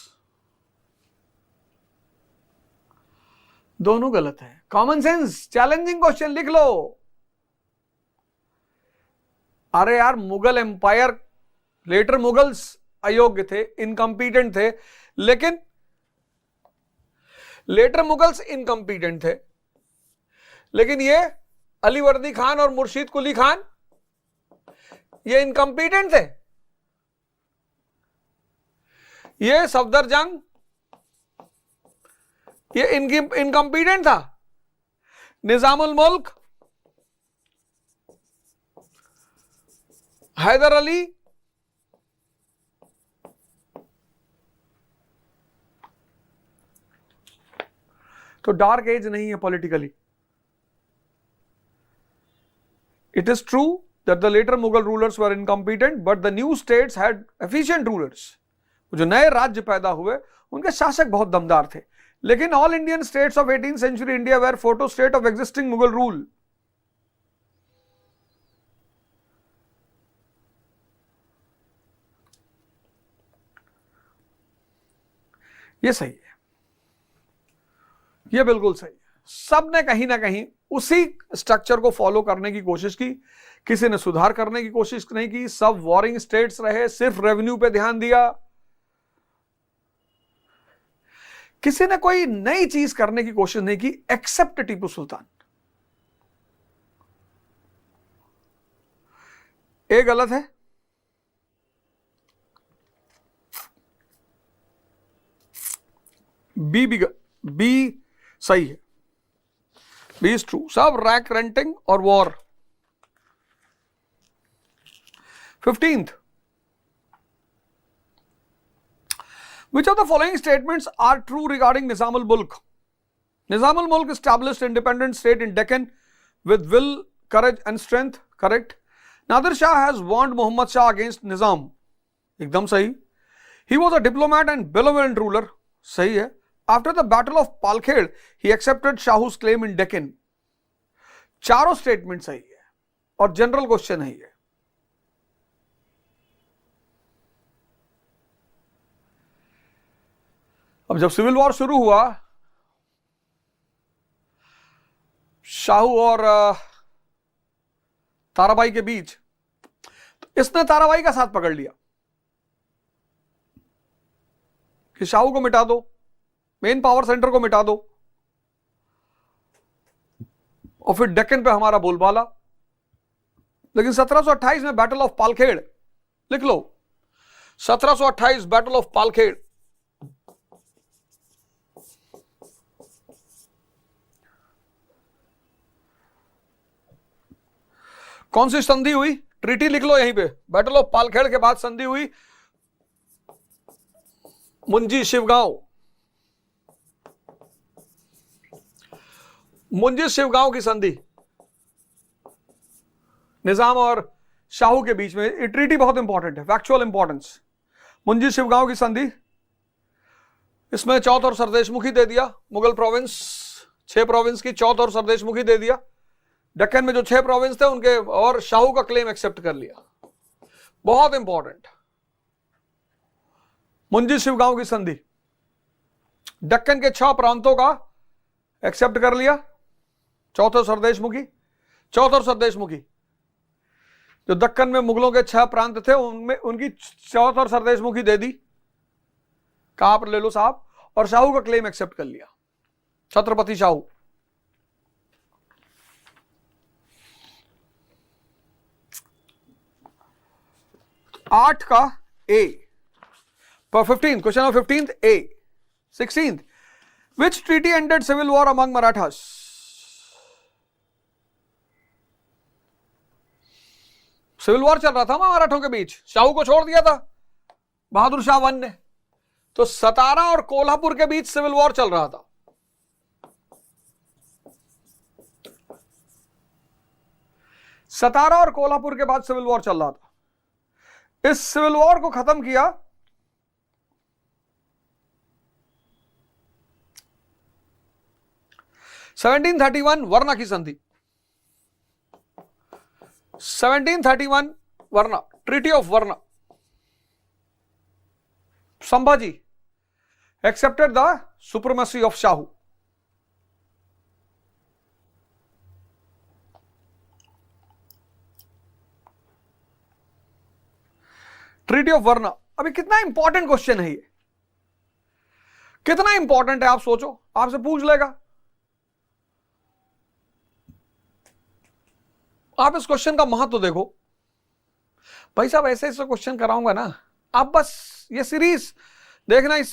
दोनों गलत है। Common sense challenging question लिख लो। अरे यार, Mughal empire, letter Mughals अयोग्य थे, इनकम्पीटेंट थे, लेकिन लेटर मुगल्स इनकम्पीटेंट थे, लेकिन ये अलीवर्दी खान और मुर्शीद कुली खान ये इनकम्पीटेंट थे। ये सफदरजंग ये इनकम्पीटेंट था। निजामुल मुल्क, हैदर अली, तो डार्क एज नहीं है politically. It is true that the later Mughal rulers were incompetent but the new states had efficient rulers. जो नए राज्य पैदा हुए उनके शासक बहुत दमदार थे, लेकिन all Indian states of 18th century India were photo state of existing Mughal rule. ये सही है, ये बिल्कुल सही है। सब ने कहीं ना कहीं उसी स्ट्रक्चर को फॉलो करने की कोशिश की, किसी ने सुधार करने की कोशिश नहीं की। सब वॉरिंग स्टेट्स रहे, सिर्फ रेवेन्यू पे ध्यान दिया, किसी ने कोई नई चीज करने की कोशिश नहीं की एक्सेप्ट टीपू सुल्तान। ए गलत है, बी सही है, बी इज ट्रू। सब रैक रेंटिंग और war. 15th, which of the following statements are true regarding Nizamul Mulk? Nizamul Mulk established independent state in Deccan with will, courage and strength. Correct. Nadir Shah has warned Muhammad Shah against Nizam. एकदम सही। He was a diplomat and benevolent ruler. सही है। After the battle of Palkhed, he accepted Shahu's claim in Deccan. चारों statement सही है और general question है ये। अब जब सिविल वॉर शुरू हुआ शाहू और ताराबाई के बीच, तो इसने ताराबाई का साथ पकड़ लिया कि शाहू को मिटा दो, मेन पावर सेंटर को मिटा दो, और फिर डेक्कन पे हमारा बोलबाला। लेकिन 1728 में बैटल ऑफ पालखेड़, लिख लो 1728 बैटल ऑफ पालखेड़, कौन सी संधि हुई? ट्रीटी लिख लो यहीं पे। बैटल ऑफ पालखेड़ के बाद संधि हुई मुंजी शिवगांव, मुंजी शिवगांव की संधि निजाम और शाहू के बीच में। ये ट्रीटी बहुत इंपॉर्टेंट है, फैक्चुअल इंपॉर्टेंस। मुंजी शिवगांव की संधि, इसमें चौथ और सरदेशमुखी दे दिया, मुगल प्रोविंस 6 प्रोविंस की चौथ और सरदेशमुखी दे दिया। दक्कन में जो 6 प्रोविंस थे उनके, और शाहू का क्लेम एक्सेप्ट कर लिया। बहुत इंपॉर्टेंट, मुंजी शिवगांव की संधि, दक्कन के 6 प्रांतों का एक्सेप्ट कर लिया, चौथ और सरदेशमुखी। चौथ और सरदेशमुखी, जो दक्कन में मुगलों के 6 प्रांत थे उनमें उनकी चौथ और सरदेशमुखी दे दी, कहां पर ले लो साहब, और शाहू का क्लेम एक्सेप्ट कर लिया, छत्रपति शाहू। आठ का ए पर 15, question number 15 A. 16th, which treaty ended civil war among Marathas? Civil war चल रहा था मराठों के बीच, शाहू को छोड़ दिया था बहादुर शाह 1 ने, तो सतारा और कोल्हापुर के बीच सिविल वॉर चल रहा था। सतारा और कोल्हापुर के बाद सिविल वॉर चल रहा था। इस सिविल वॉर को खत्म किया 1731 वर्ना की संधि। 1731 Warna, treaty of Warna. Sambhaji accepted the supremacy of Shahu. Treaty of Warna. अभी कितना इंपॉर्टेंट क्वेश्चन है ये, कितना इंपॉर्टेंट है आप सोचो, आपसे पूछ लेगा। आप इस क्वेश्चन का महत्व देखो भाई साहब, ऐसे ऐसे क्वेश्चन कराऊंगा ना, आप बस ये सीरीज देखना। इस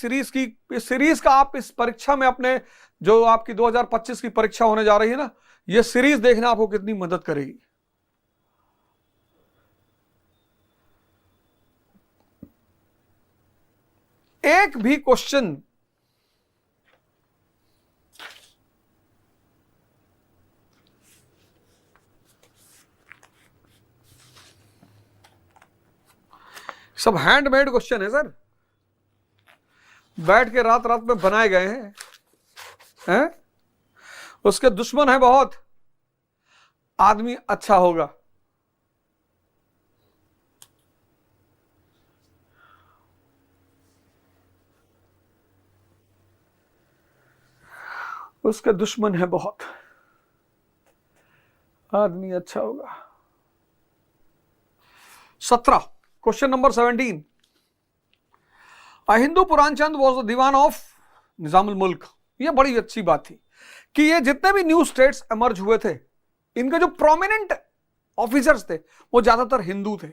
सीरीज का आप इस परीक्षा में, अपने जो आपकी 2025 की परीक्षा होने जा रही है ना, ये सीरीज देखना आपको कितनी मदद करेगी। एक भी क्वेश्चन सब हैंडमेड क्वेश्चन है सर, बैठ के रात रात में बनाए गए हैं? उसके दुश्मन है बहुत, आदमी अच्छा होगा। उसके दुश्मन है बहुत, आदमी अच्छा होगा। 17, question number 17। Hindu Puran Chand was the diwan of Nizamul Mulk. ये बड़ी अच्छी बात थी कि ये जितने भी न्यू स्टेट्स एमर्ज हुए थे, इनके जो प्रोमिनेंट ऑफिसर्स थे वो ज्यादातर हिंदू थे।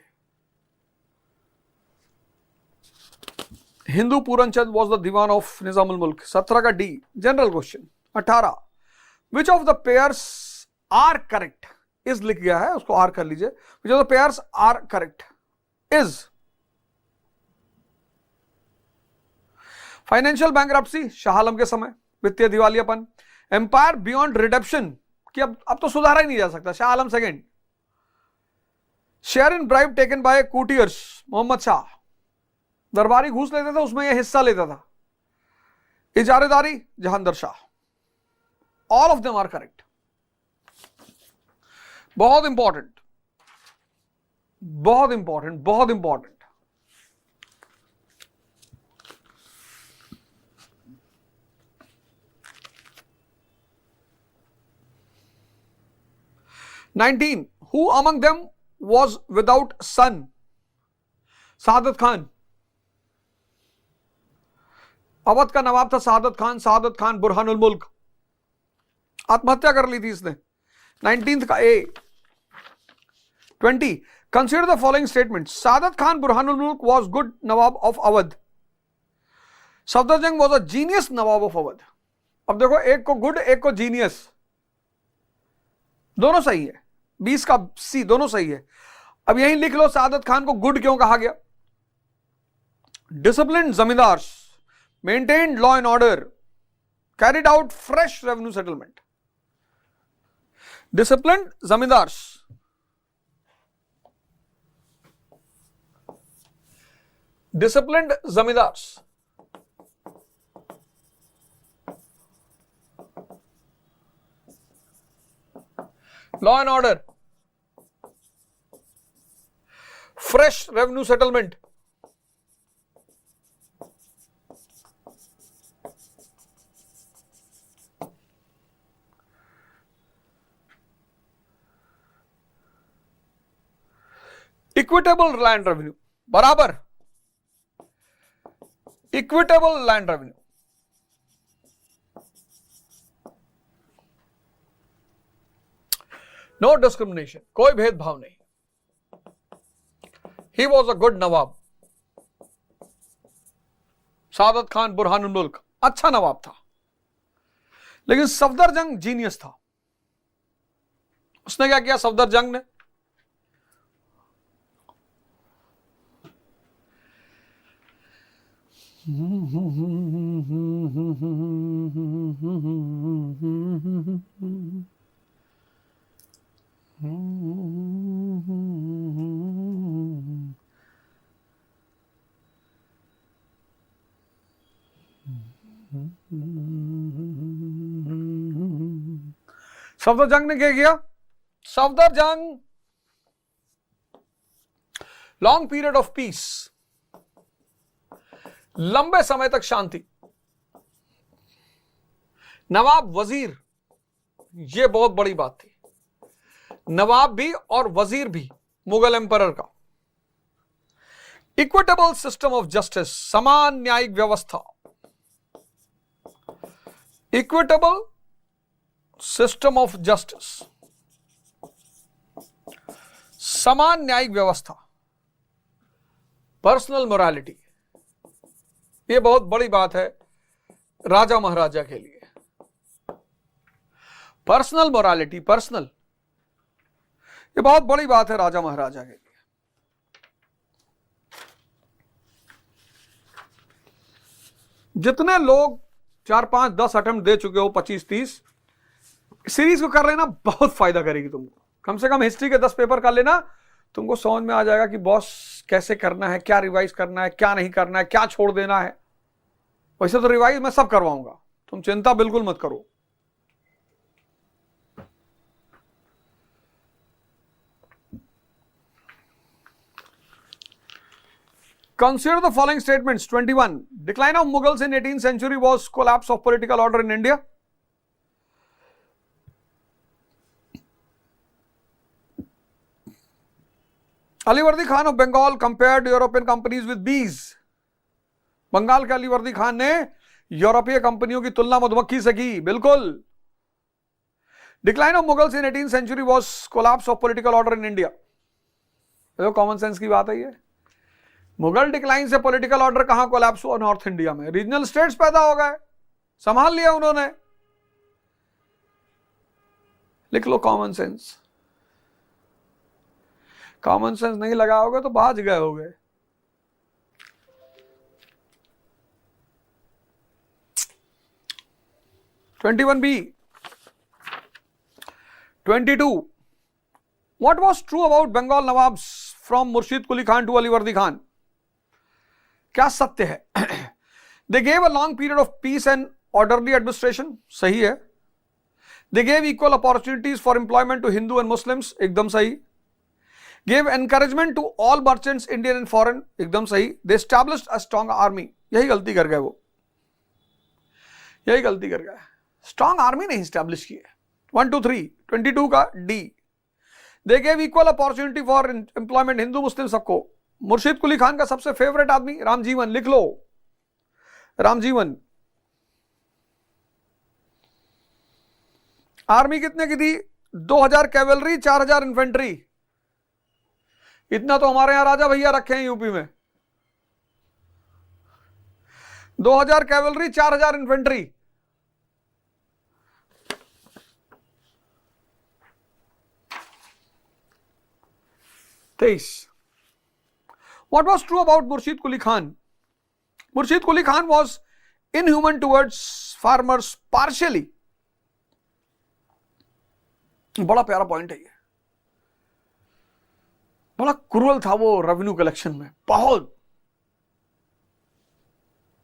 Hindu Puran Chand was the diwan of Nizamul Mulk. 17 का D, general question. 18, which of the pairs are correct, is लिख गया है, उसको आर कर लीजिए। Which of the pairs are correct is financial bankruptcy, Shah Alam के समय, वित्तीय दिवालियापन। एम्पायर बियॉन्ड रिडेप्शन, कि अब तो सुधारा ही नहीं जा सकता, Shah Alam second. Share in bribe taken by courtiers, Mohammad Shah. दरबारी घूस लेते थे, उसमें यह हिस्सा लेता था। इजारेदारी, Jahangir Shah. All of them are correct. बहुत इंपॉर्टेंट, बहुत इंपॉर्टेंट, बहुत important. 19. Who among them was without son? Saadat Khan. Awadh का नवाब था सादत खान। सादत खान बुरहानुल मुल्क, आत्महत्या कर ली थी इसने। 19th का ए। 20. Consider the following statements. Sadat Khan Burhanul Mulk was good Nawab of Awadh. Safdarjung was a genius Nawab of Awadh. अब देखो, एक को गुड एक को जीनियस, दोनों सही है। 20 का सी दोनों सही है। अब यहीं लिख लो सादत खान को गुड क्यों कहा गया। Disciplined zamindars, maintained law and order, carried out fresh revenue settlement. Disciplined zamindars, disciplined zamindars, law and order, fresh revenue settlement, equitable land revenue, बराबर equitable land revenue, no discrimination, कोई भेदभाव नहीं। He was a good nawab. Saadat Khan Burhanul Mulk अच्छा नवाब था, लेकिन Safdarjung genius था। उसने क्या किया सफदरजंग ने? सफदरजंग ने क्या किया? Safdarjung long period of peace, लंबे समय तक शांति। नवाब वजीर, यह बहुत बड़ी बात थी। नवाब भी और वजीर भी मुगल एम्परर का। इक्विटेबल सिस्टम ऑफ जस्टिस, समान न्यायिक व्यवस्था। इक्विटेबल सिस्टम ऑफ जस्टिस, समान न्यायिक व्यवस्था। पर्सनल मोरालिटी, यह बहुत बड़ी बात है राजा महाराजा के लिए। पर्सनल मोरालिटी, पर्सनल, यह बहुत बड़ी बात है राजा महाराजा के लिए। जितने लोग 4, 5, 10 अटेम्प्ट दे चुके हो, 25, 30, सीरीज को कर लेना, बहुत फायदा करेगी तुमको। कम से कम हिस्ट्री के 10 पेपर कर लेना, तुमको समझ में आ जाएगा कि बॉस कैसे करना है, क्या रिवाइज करना है, क्या नहीं करना है, क्या छोड़ देना है। वैसे तो रिवाइज मैं सब करवाऊंगा, तुम चिंता बिल्कुल मत करो। Consider the following statements. 21. Decline of Mughals in 18th century was collapse of political order in India. Alivardi Khan of Bengal compared European companies with bees. Bengal के अलीवर्दी खान ने यूरोपीय कंपनियों की तुलना मधुमक्खी से की। बिल्कुल। Decline of Mughals in 18th century was collapse of political order in India. देखो कॉमन सेंस की बात है ये। मुगल डिक्लाइन से पॉलिटिकल ऑर्डर कहां कोलैप्स हुआ? नॉर्थ इंडिया में। रीजनल स्टेट्स पैदा हो गए, संभाल लिया उन्होंने। लिख लो कॉमन सेंस। कॉमन सेंस नहीं लगाओगे तो बाज गए होगे। (21B) 22. What was true about Bengal Nawabs from Murshid Quli Khan to Alivardi Khan? क्या सत्य है? They gave a long period of peace and orderly administration. सही है। They gave equal opportunities for employment to Hindu and Muslims. एकदम सही। Gave encouragement to all merchants, Indian and foreign. एकदम सही। They established a strong army. यही गलती कर गए वो, यही गलती कर गए। स्ट्रॉन्ग आर्मी नहीं स्टैब्लिश की है। 1, 2, 3, 22 का D. They gave equal opportunity for employment, Hindu Muslim सबको। मुर्शीद कुली खान का सबसे फेवरेट आदमी रामजीवन, लिख लो रामजीवन। आर्मी कितने की थी? 2000 कैवेलरी, 4000 इन्फेंट्री। इतना तो हमारे यहां राजा भैया रखे हैं यूपी में। 2000 cavalry, 4000 infantry. What was true about Murshid Quli Khan? Murshid Quli Khan was inhuman towards farmers partially. बड़ा प्यारा पॉइंट है ये, बड़ा क्रूरल था वो रेवेन्यू कलेक्शन में, बहुत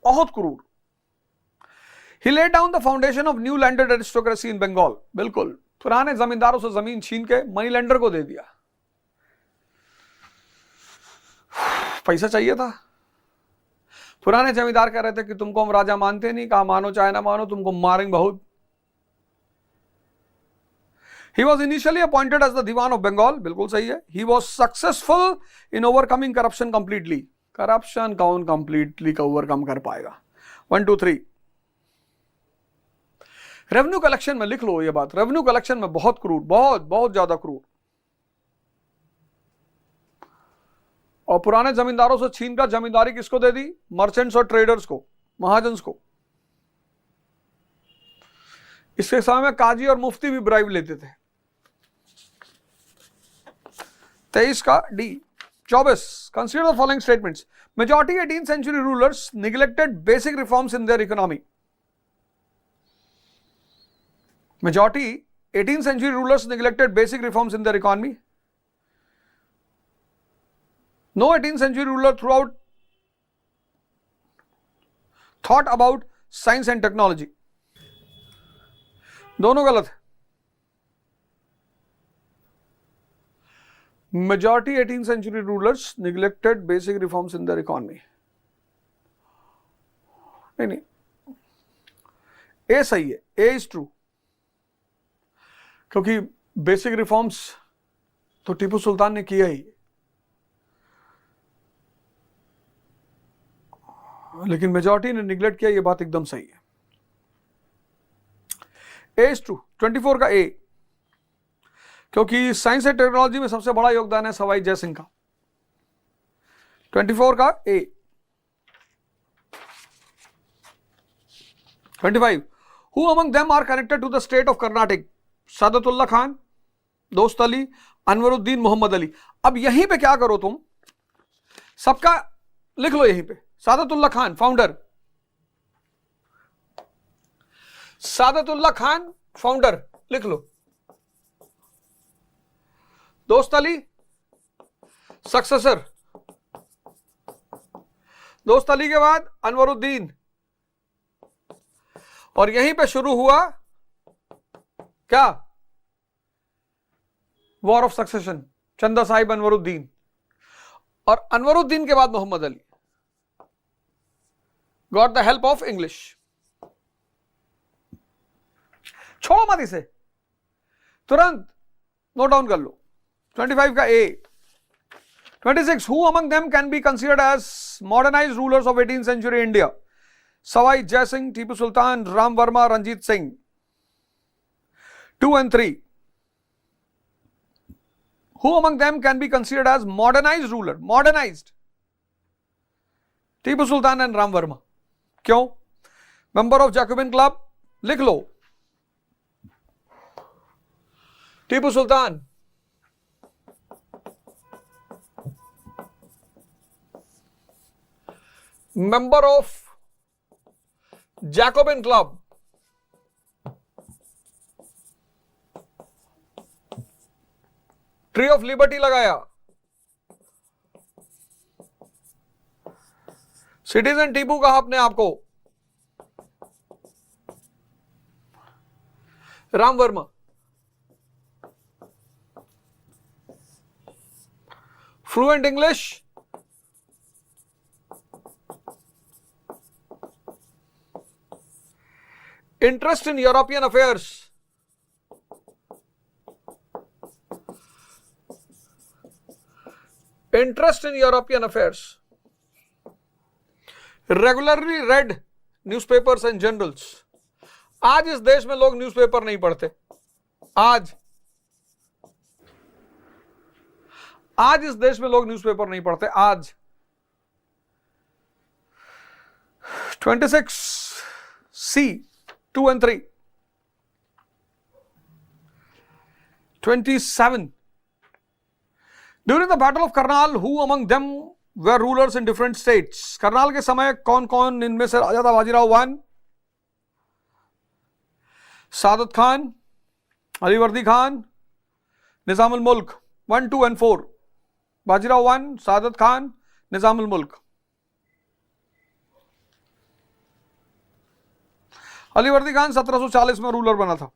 बहुत क्रूर। He laid down the foundation of new landed aristocracy in Bengal. बिल्कुल, पुराने जमींदारों से जमीन छीन के मनी लैंडर को दे दिया। पैसा चाहिए था। पुराने जमींदार कह रहे थे कि तुमको हम राजा मानते नहीं, कहा मानो चाहे ना मानो, तुमको मारेंगे बहुत। He was initially appointed as the Diwan of Bengal, बिल्कुल सही है। He was successful in overcoming corruption completely. Corruption कौन कंप्लीटली का ओवरकम कर पाएगा? 1 2 3। रेवेन्यू कलेक्शन में लिख लो ये बात, रेवेन्यू कलेक्शन में बहुत क्रूर, बहुत बहुत ज्यादा क्रूर। और पुराने जमींदारों से छीनकर जमींदारी किसको दे दी? मर्चेंट्स और ट्रेडर्स को, महाजन्स को। इसके समय में काजी और मुफ्ती भी ब्राइब लेते थे। 23 का D. 24, consider the following statements. Majority 18th century rulers neglected basic reforms in their economy. Majority 18th century rulers neglected basic reforms in their economy. No 18th century ruler throughout thought about science and technology. दोनों गलत है। Majority 18th century rulers neglected basic reforms in their economy. नहीं, ए सही है, ए is true, क्योंकि basic reforms तो टीपू सुल्तान ने किया ही, लेकिन मेजॉरिटी ने निगलेक्ट किया, ये बात एकदम सही है। ए इज ट्रू। 24 का ए, क्योंकि साइंस एंड टेक्नोलॉजी में सबसे बड़ा योगदान है सवाई जय सिंह का। 24 का A. 25, who among them are connected to the state of Karnataka? Saadatullah Khan, Dost Ali, Anwaruddin, Mohammad Ali. अब यहीं पे क्या करो तुम, सबका लिख लो यहीं पे। सादतुल्ला खान फाउंडर, सादतुल्ला खान फाउंडर लिख लो। दोस्त अली सक्सेसर, दोस्त अली के बाद अनवरुद्दीन, और यहीं पे शुरू हुआ क्या? वॉर ऑफ सक्सेशन, चंदा साहिब अनवरुद्दीन, और अनवरुद्दीन के बाद Mohammad Ali got the help of English. छोड़ो मत इसे, तुरंत नोट डाउन कर लो। 25 का ए। 26, who among them can be considered as modernized rulers of 18th century India? Sawai Jai Singh, Tipu Sultan, Ram Verma, Ranjit Singh। 2 and 3, who among them can be considered as modernized ruler? Modernized, Tipu Sultan and Ram Verma। क्यों? Member of Jacobin club, लिख लो। Tipu Sultan, member of Jacobin club, tree of liberty लगाया, citizen Tipu कहा अपने आप को। Ram Verma, fluent English, interest in European affairs, interest in European affairs, regularly read newspapers and journals. आज इस देश में लोग न्यूज़पेपर नहीं पढ़ते। आज इस देश में लोग न्यूज़पेपर नहीं पढ़ते। आज 26C2 and 3, 27 during the battle of Karnal, who among them were rulers in different states? Karnal के समय कौन कौन इनमें से राजा था? बाजीराव 1, सादत खान, अलीवर्दी खान, निजामुल मुल्क। 1, 2 and 4, बाजीराव 1, सादत खान, निजामुल मुल्क। अलीवर्दी खान 1740 में रूलर बना था,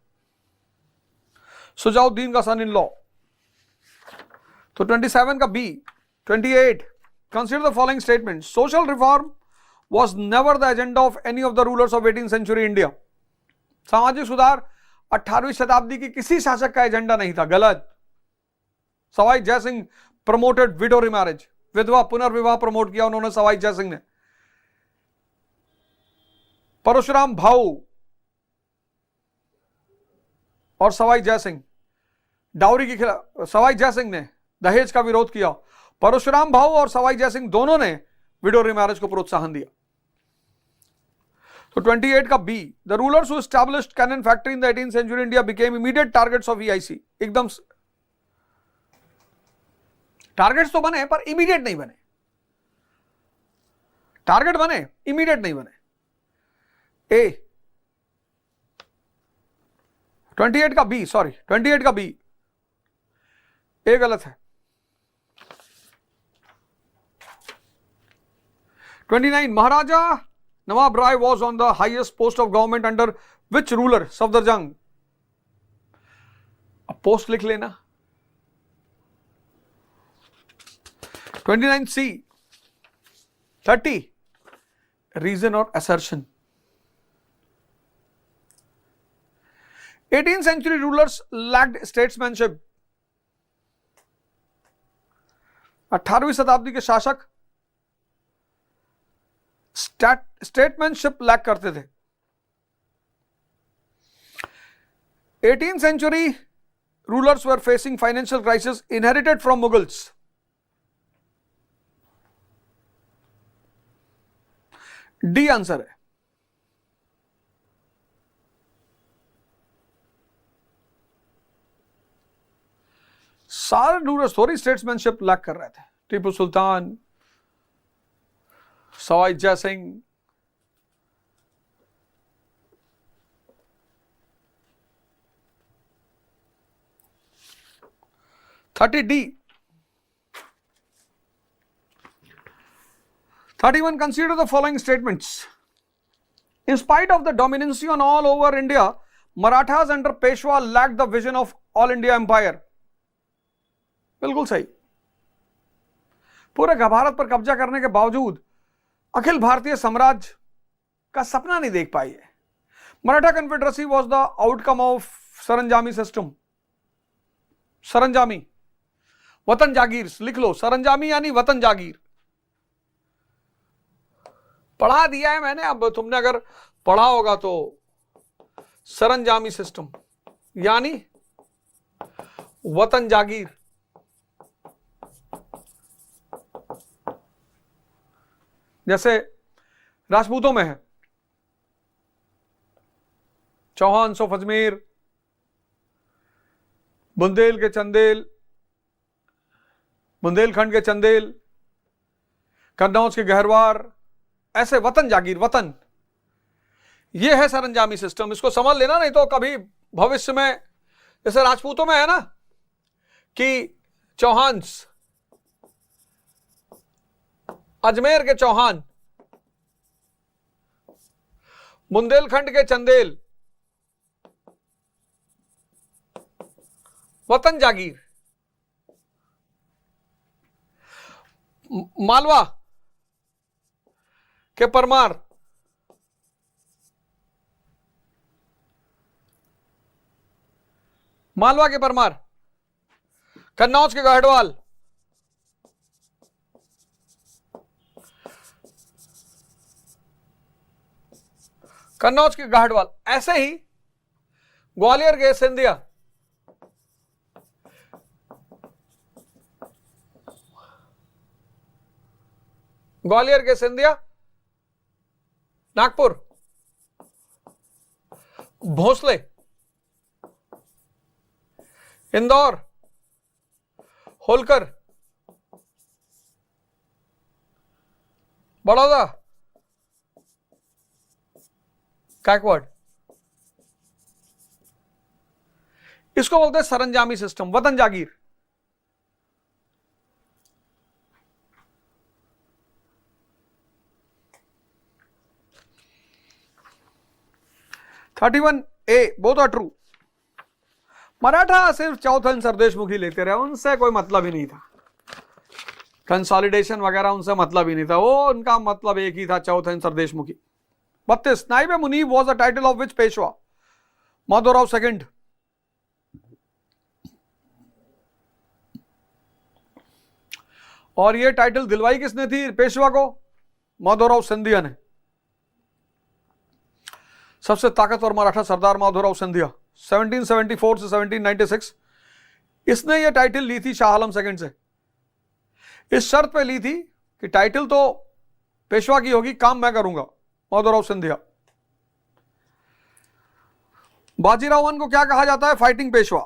सुजाउद्दीन का सन इन लॉ। तो 27 का B. 28, consider the following statements. Social reform was never the agenda of any of the rulers of 18th century India. सामाजिक सुधार 18वीं शताब्दी की किसी शासक का एजेंडा नहीं था। गलत। Sawai Jaisingh promoted widow remarriage, विधवा पुनर्विवाह प्रमोट किया उन्होंने, सवाई जयसिंह ने। परशुराम भाऊ और सवाई जयसिंह डाउरी के खिलाफ, सवाई जयसिंह ने दहेज का विरोध किया। परशुराम भाऊ और सवाई जयसिंह दोनों ने विडो रिमैरिज को प्रोत्साहन दिया। तो 28 का B. The rulers who established cannon factory in the 18th century India became immediate targets of EIC. एकदम टारगेट्स तो बने पर इमीडिएट नहीं बने। टारगेट बने, इमीडिएट नहीं बने। ए 28 का बी, सॉरी 28 का बी। ए गलत है। 29, Maharaja Nawab Rai was on the highest post of government under which ruler? Safdarjung. अब पोस्ट लिख लेना। 29C। 30, रीजन और assertion. 18th century rulers lacked statesmanship. 18वीं शताब्दी के शासक स्टेटमैनशिप लैक करते थे। 18th century rulers were facing financial crisis inherited from Mughals. D answer है। सारे रूलर्स थोड़ी स्टेट्समैनशिप लैक कर रहे थे। Tipu Sultan, Sawai Jaisingh, D. 31, consider the following statements. In spite of the dominancy on all over India, Marathas under Peshwa lacked the vision of all India empire. बिल्कुल सही। पूरे भारत पर कब्जा करने के बावजूद अखिल भारतीय साम्राज्य का सपना नहीं देख पाई है। Maratha confederacy was the outcome of Saranjami system. Saranjami, वतन जागीर लिख लो। सरंजामी यानी वतन जागीर। पढ़ा दिया है मैंने, अब तुमने अगर पढ़ा होगा तो। सरंजामी सिस्टम यानी वतन जागीर। जैसे राजपूतों में है चौहान सो अजमेर, बुंदेल के चंदेल, बुंदेलखंड के चंदेल, कन्नौज के गहरवार, ऐसे वतन जागीर। वतन ये है सरंजामी सिस्टम। इसको समझ लेना, नहीं तो कभी भविष्य में जैसे राजपूतों में है ना कि चौहान्स, अजमेर के चौहान, बुंदेलखंड के चंदेल, वतन जागीर। मालवा के परमार, मालवा के परमार, कन्नौज के गढ़वाल, कन्नौज के गाहडवाल। ऐसे ही ग्वालियर के सिंधिया, ग्वालियर के सिंधिया, नागपुर, भोसले, इंदौर, होलकर, बड़ौदा, गायकवाड़। इसको बोलते हैं सरंजामी सिस्टम, वतन जागीर। A both are true. Maratha सिर्फ चौथन सरदेशमुखी लेते रहे, उनसे कोई मतलब ही नहीं था, कंसोलिडेशन वगैरह उनसे मतलब ही नहीं था, वो उनका मतलब एक ही था, चौथन सरदेशमुखी। 32 Naib Munib was the title of which Peshwa? Madhavrao second. और ये टाइटल दिलवाई किसने थी पेशवा को? माधवराव सिंधिया ने। सबसे ताकतवर मराठा सरदार माधवराव सिंधिया, 1774 से 1796। इसने ये टाइटल ली थी शाह आलम सेकंड से, इस शर्त पे ली थी कि टाइटल तो पेशवा की होगी, काम मैं करूंगा। माधवराव सिंधिया। बाजीराव वन को क्या कहा जाता है? फाइटिंग पेशवा।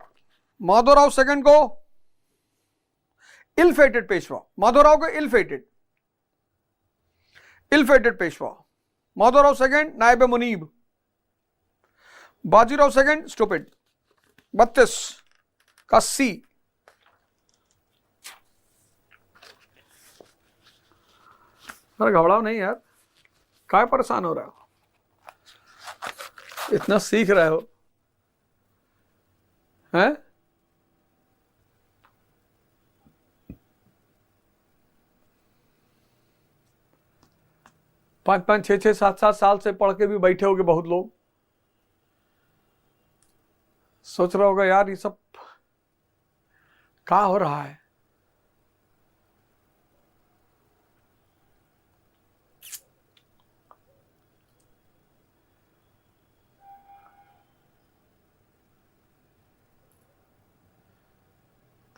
माधवराव सेकंड को इल फेटेड पेशवा। माधवराव को इल फेटेड पेशवा। माधवराव सेकंड नायब मुनीब। Bajirao second stupid. 32 का सी। अरे घबराओ नहीं यार, काय परेशान हो रहा हो, इतना सीख रहे हो हैं? 5-5, 6-6, 7-7 साल से पढ़ के भी बैठे होगे बहुत लोग, सोच रहा होगा यार ये सब क्या हो रहा है।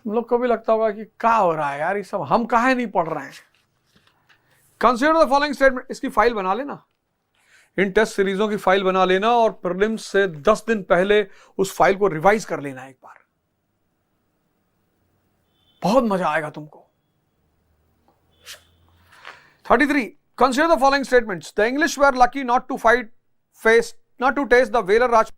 तुम लोग को भी लगता होगा कि क्या हो रहा है यार, ये सब हम काहे नहीं पढ़ रहे हैं। Consider the following statement. इसकी फाइल बना लेना, इन टेस्ट सीरीजों की फाइल बना लेना और प्रीलिम्स से 10 दिन पहले उस फाइल को रिवाइज कर लेना एक बार, बहुत मजा आएगा तुमको। 33 consider the following statements. The English were lucky not to test the valour Raj.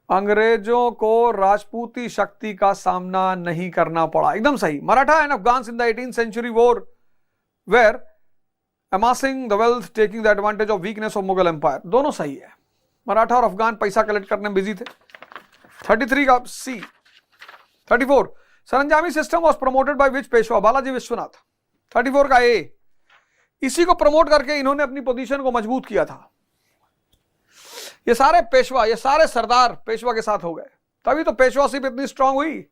अंग्रेजों को राजपूती शक्ति का सामना नहीं करना पड़ा, एकदम सही। Maratha and Afghans in the 18th century war were amassing the wealth, taking the advantage of weakness of Mughal empire। दोनों सही है, मराठा और अफगान पैसा कलेक्ट करने में बिजी थे। 33 का C. 34 Saranjami system was promoted by which Peshwa? Balaji Vishwanath. 34 का ए। इसी को प्रमोट करके इन्होंने अपनी पोजीशन को मजबूत किया था। ये सारे पेशवा, ये सारे सरदार पेशवा के साथ हो गए, तभी तो पेशवाशिप इतनी स्ट्रांग हुई,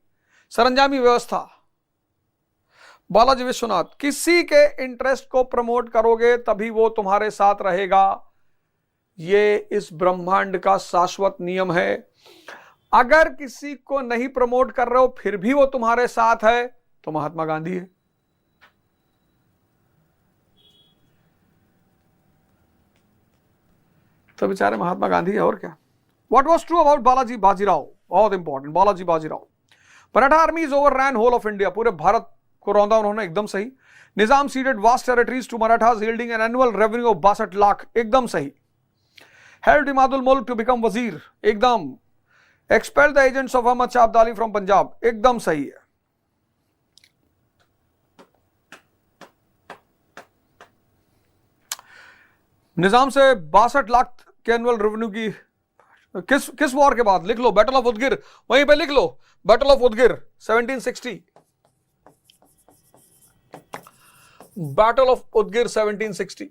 सरंजामी व्यवस्था। बालाजी विश्वनाथ। किसी के इंटरेस्ट को प्रमोट करोगे तभी वो तुम्हारे साथ रहेगा, ये इस ब्रह्मांड का शाश्वत नियम है। अगर किसी को नहीं प्रमोट कर रहे हो फिर भी वो तुम्हारे साथ है तो महात्मा गांधी है। तो बेचारे महात्मा गांधी है और क्या। What was true about Balaji Bajirao? बहुत important, Balaji Bajirao. Maratha armies overran whole of India. पूरे भारत को रौंदा उन्होंने, एकदम सही। Nizam ceded vast territories to Marathas yielding an annual revenue of 62 lakh, एकदम सही। Helped इमादुल मुल्क to become वजीर, एकदम। Expelled the agents of Ahmad Shah Abdali from Punjab, एकदम सही है। निजाम से 62 लाख के एनुअल रेवेन्यू की किस वॉर के बाद? लिख लो, बैटल ऑफ उदगिर, वहीं पे लिख लो, battle of Udgir 1760। Battle of Udgir 1760।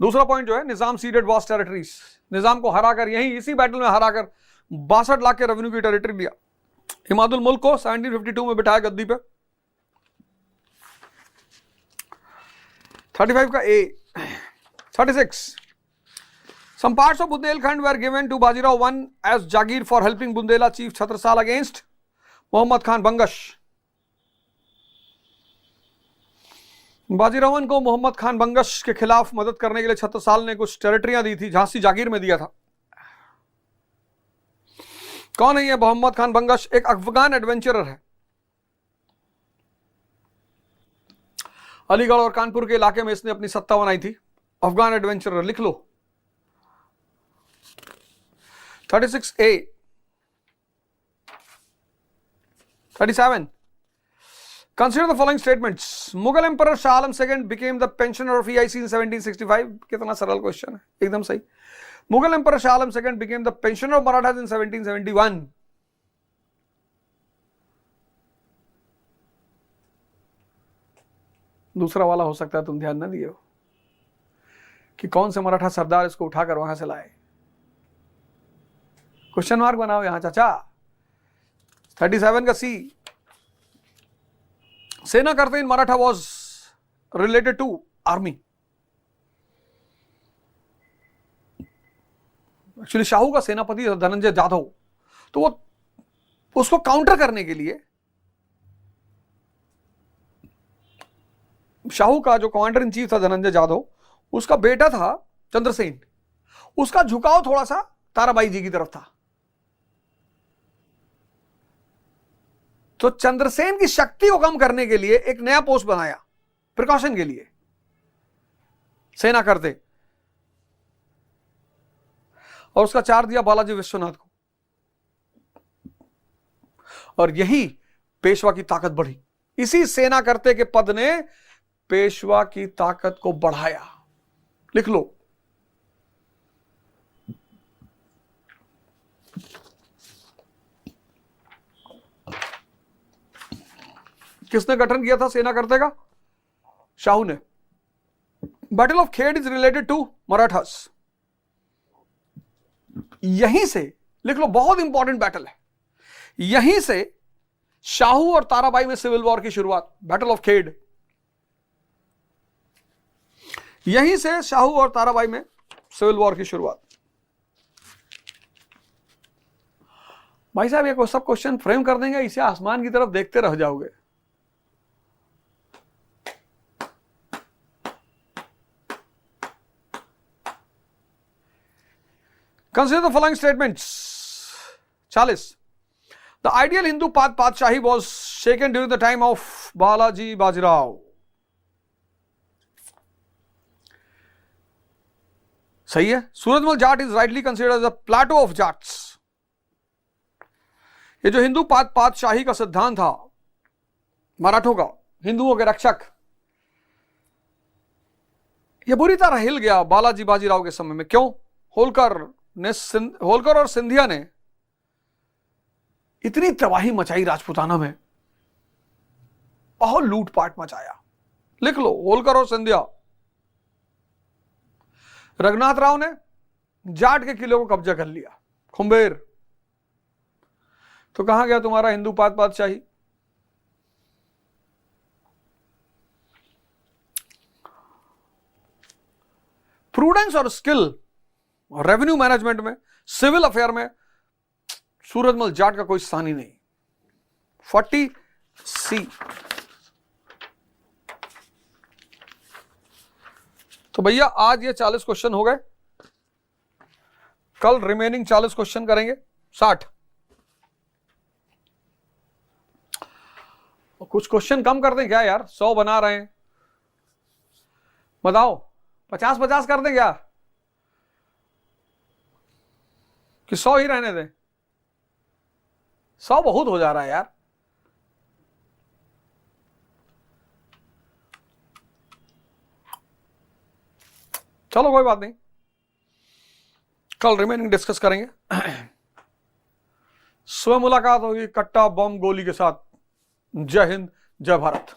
दूसरा पॉइंट जो है, Nizam ceded vast territories, Nizam को हराकर, यहीं इसी बैटल में हराकर 62 लाख के रेवेन्यू की टेरिटरी लिया। इमादुल मुल्क को 1752 में बिठाया गद्दी पे। 35 का ए। 36. Some parts of Bundelkhand were given to Bajirao I as Jagir for helping Bundela chief Chhattisgarh against Muhammad Khan Bangash. बाजीरावन को मोहम्मद खान बंगश के खिलाफ मदद करने के लिए छत्रसाल ने कुछ टेरिटरियां दी थी, झांसी जागीर में दिया था। कौन है ये मोहम्मद खान बंगश? एक अफगान एडवेंचरर है। अलीगढ़ और कानपुर के इलाके में इसने अपनी सत्ता बनाई थी। अफगान एडवेंचरर, लिख लो। 36A. 37. Consider the following statements. Mughal Emperor Shah Alam II became the pensioner of EIC in 1765. कितना सरल क्वेश्चन है, एकदम सही। Mughal Emperor Shah Alam II became the pensioner of Marathas in 1771. दूसरा वाला हो सकता है तुम ध्यान न दिए हो कि कौन से मराठा सरदार इसको उठाकर वहां से लाए। क्वेश्चन मार्क बनाओ यहां चाचा। 37 का सी। सेना करते in Maratha was related to army. Actually Shahu का सेनापति धनंजय जाधव, तो वो उसको काउंटर करने के लिए शाहू का जो कमांडर इन चीफ था धनंजय जाधव, उसका बेटा था चंद्रसेन। उसका झुकाव थोड़ा सा ताराबाई जी की तरफ था, तो चंद्रसेन की शक्ति को कम करने के लिए एक नया पोस्ट बनाया प्रिकॉशन के लिए, सेना करते, और उसका चार्ज दिया बालाजी विश्वनाथ को। और यही पेशवा की ताकत बढ़ी। इसी सेना करते के पद ने पेशवा की ताकत को बढ़ाया। लिख लो। किसने गठन किया था सेना करते का? शाहू ने। Battle of Khed is related to Marathas. यहीं से लिख लो, बहुत इंपॉर्टेंट बैटल है। यहीं से शाहू और ताराबाई में सिविल वॉर की शुरुआत, बैटल ऑफ खेड़। यहीं से शाहू और ताराबाई में सिविल वॉर की शुरुआत। भाई साहब ये सब क्वेश्चन फ्रेम कर देंगे, इसे आसमान की तरफ देखते रह जाओगे। Consider the following statements. 40. The ideal Hindu Padshaahi was shaken during the time of Balaji Bajirao. सही है। Surajmal Jat is rightly considered as a Plato of Jats. ये जो हिंदू पातशाही का सिद्धांत था मराठों का, हिंदुओं के रक्षक, यह बुरी तरह हिल गया बालाजी बाजीराव के समय में। क्यों? होलकर और सिंधिया ने इतनी तबाही मचाई राजपूताना में, बहुत लूटपाट मचाया। लिख लो, होलकर और सिंधिया। रघुनाथ राव ने जाट के किले को कब्जा कर लिया, खुंबेर। तो कहां गया तुम्हारा हिंदू पातशाही? प्रूडेंस और स्किल और रेवेन्यू मैनेजमेंट में, सिविल अफेयर में सूरजमल जाट का कोई स्थान ही नहीं। 40C। तो भैया आज ये 40 क्वेश्चन हो गए, कल रिमेनिंग 40 क्वेश्चन करेंगे, 60। कुछ क्वेश्चन कम कर दें क्या यार? 100 बना रहे हैं, बताओ 50-50 कर दें क्या कि 100 ही रहने दें? 100 बहुत हो जा रहा है यार। चलो कोई बात नहीं, कल रिमेनिंग डिस्कस करेंगे। सुबह मुलाकात होगी कट्टा बम गोली के साथ। जय हिंद, जय भारत।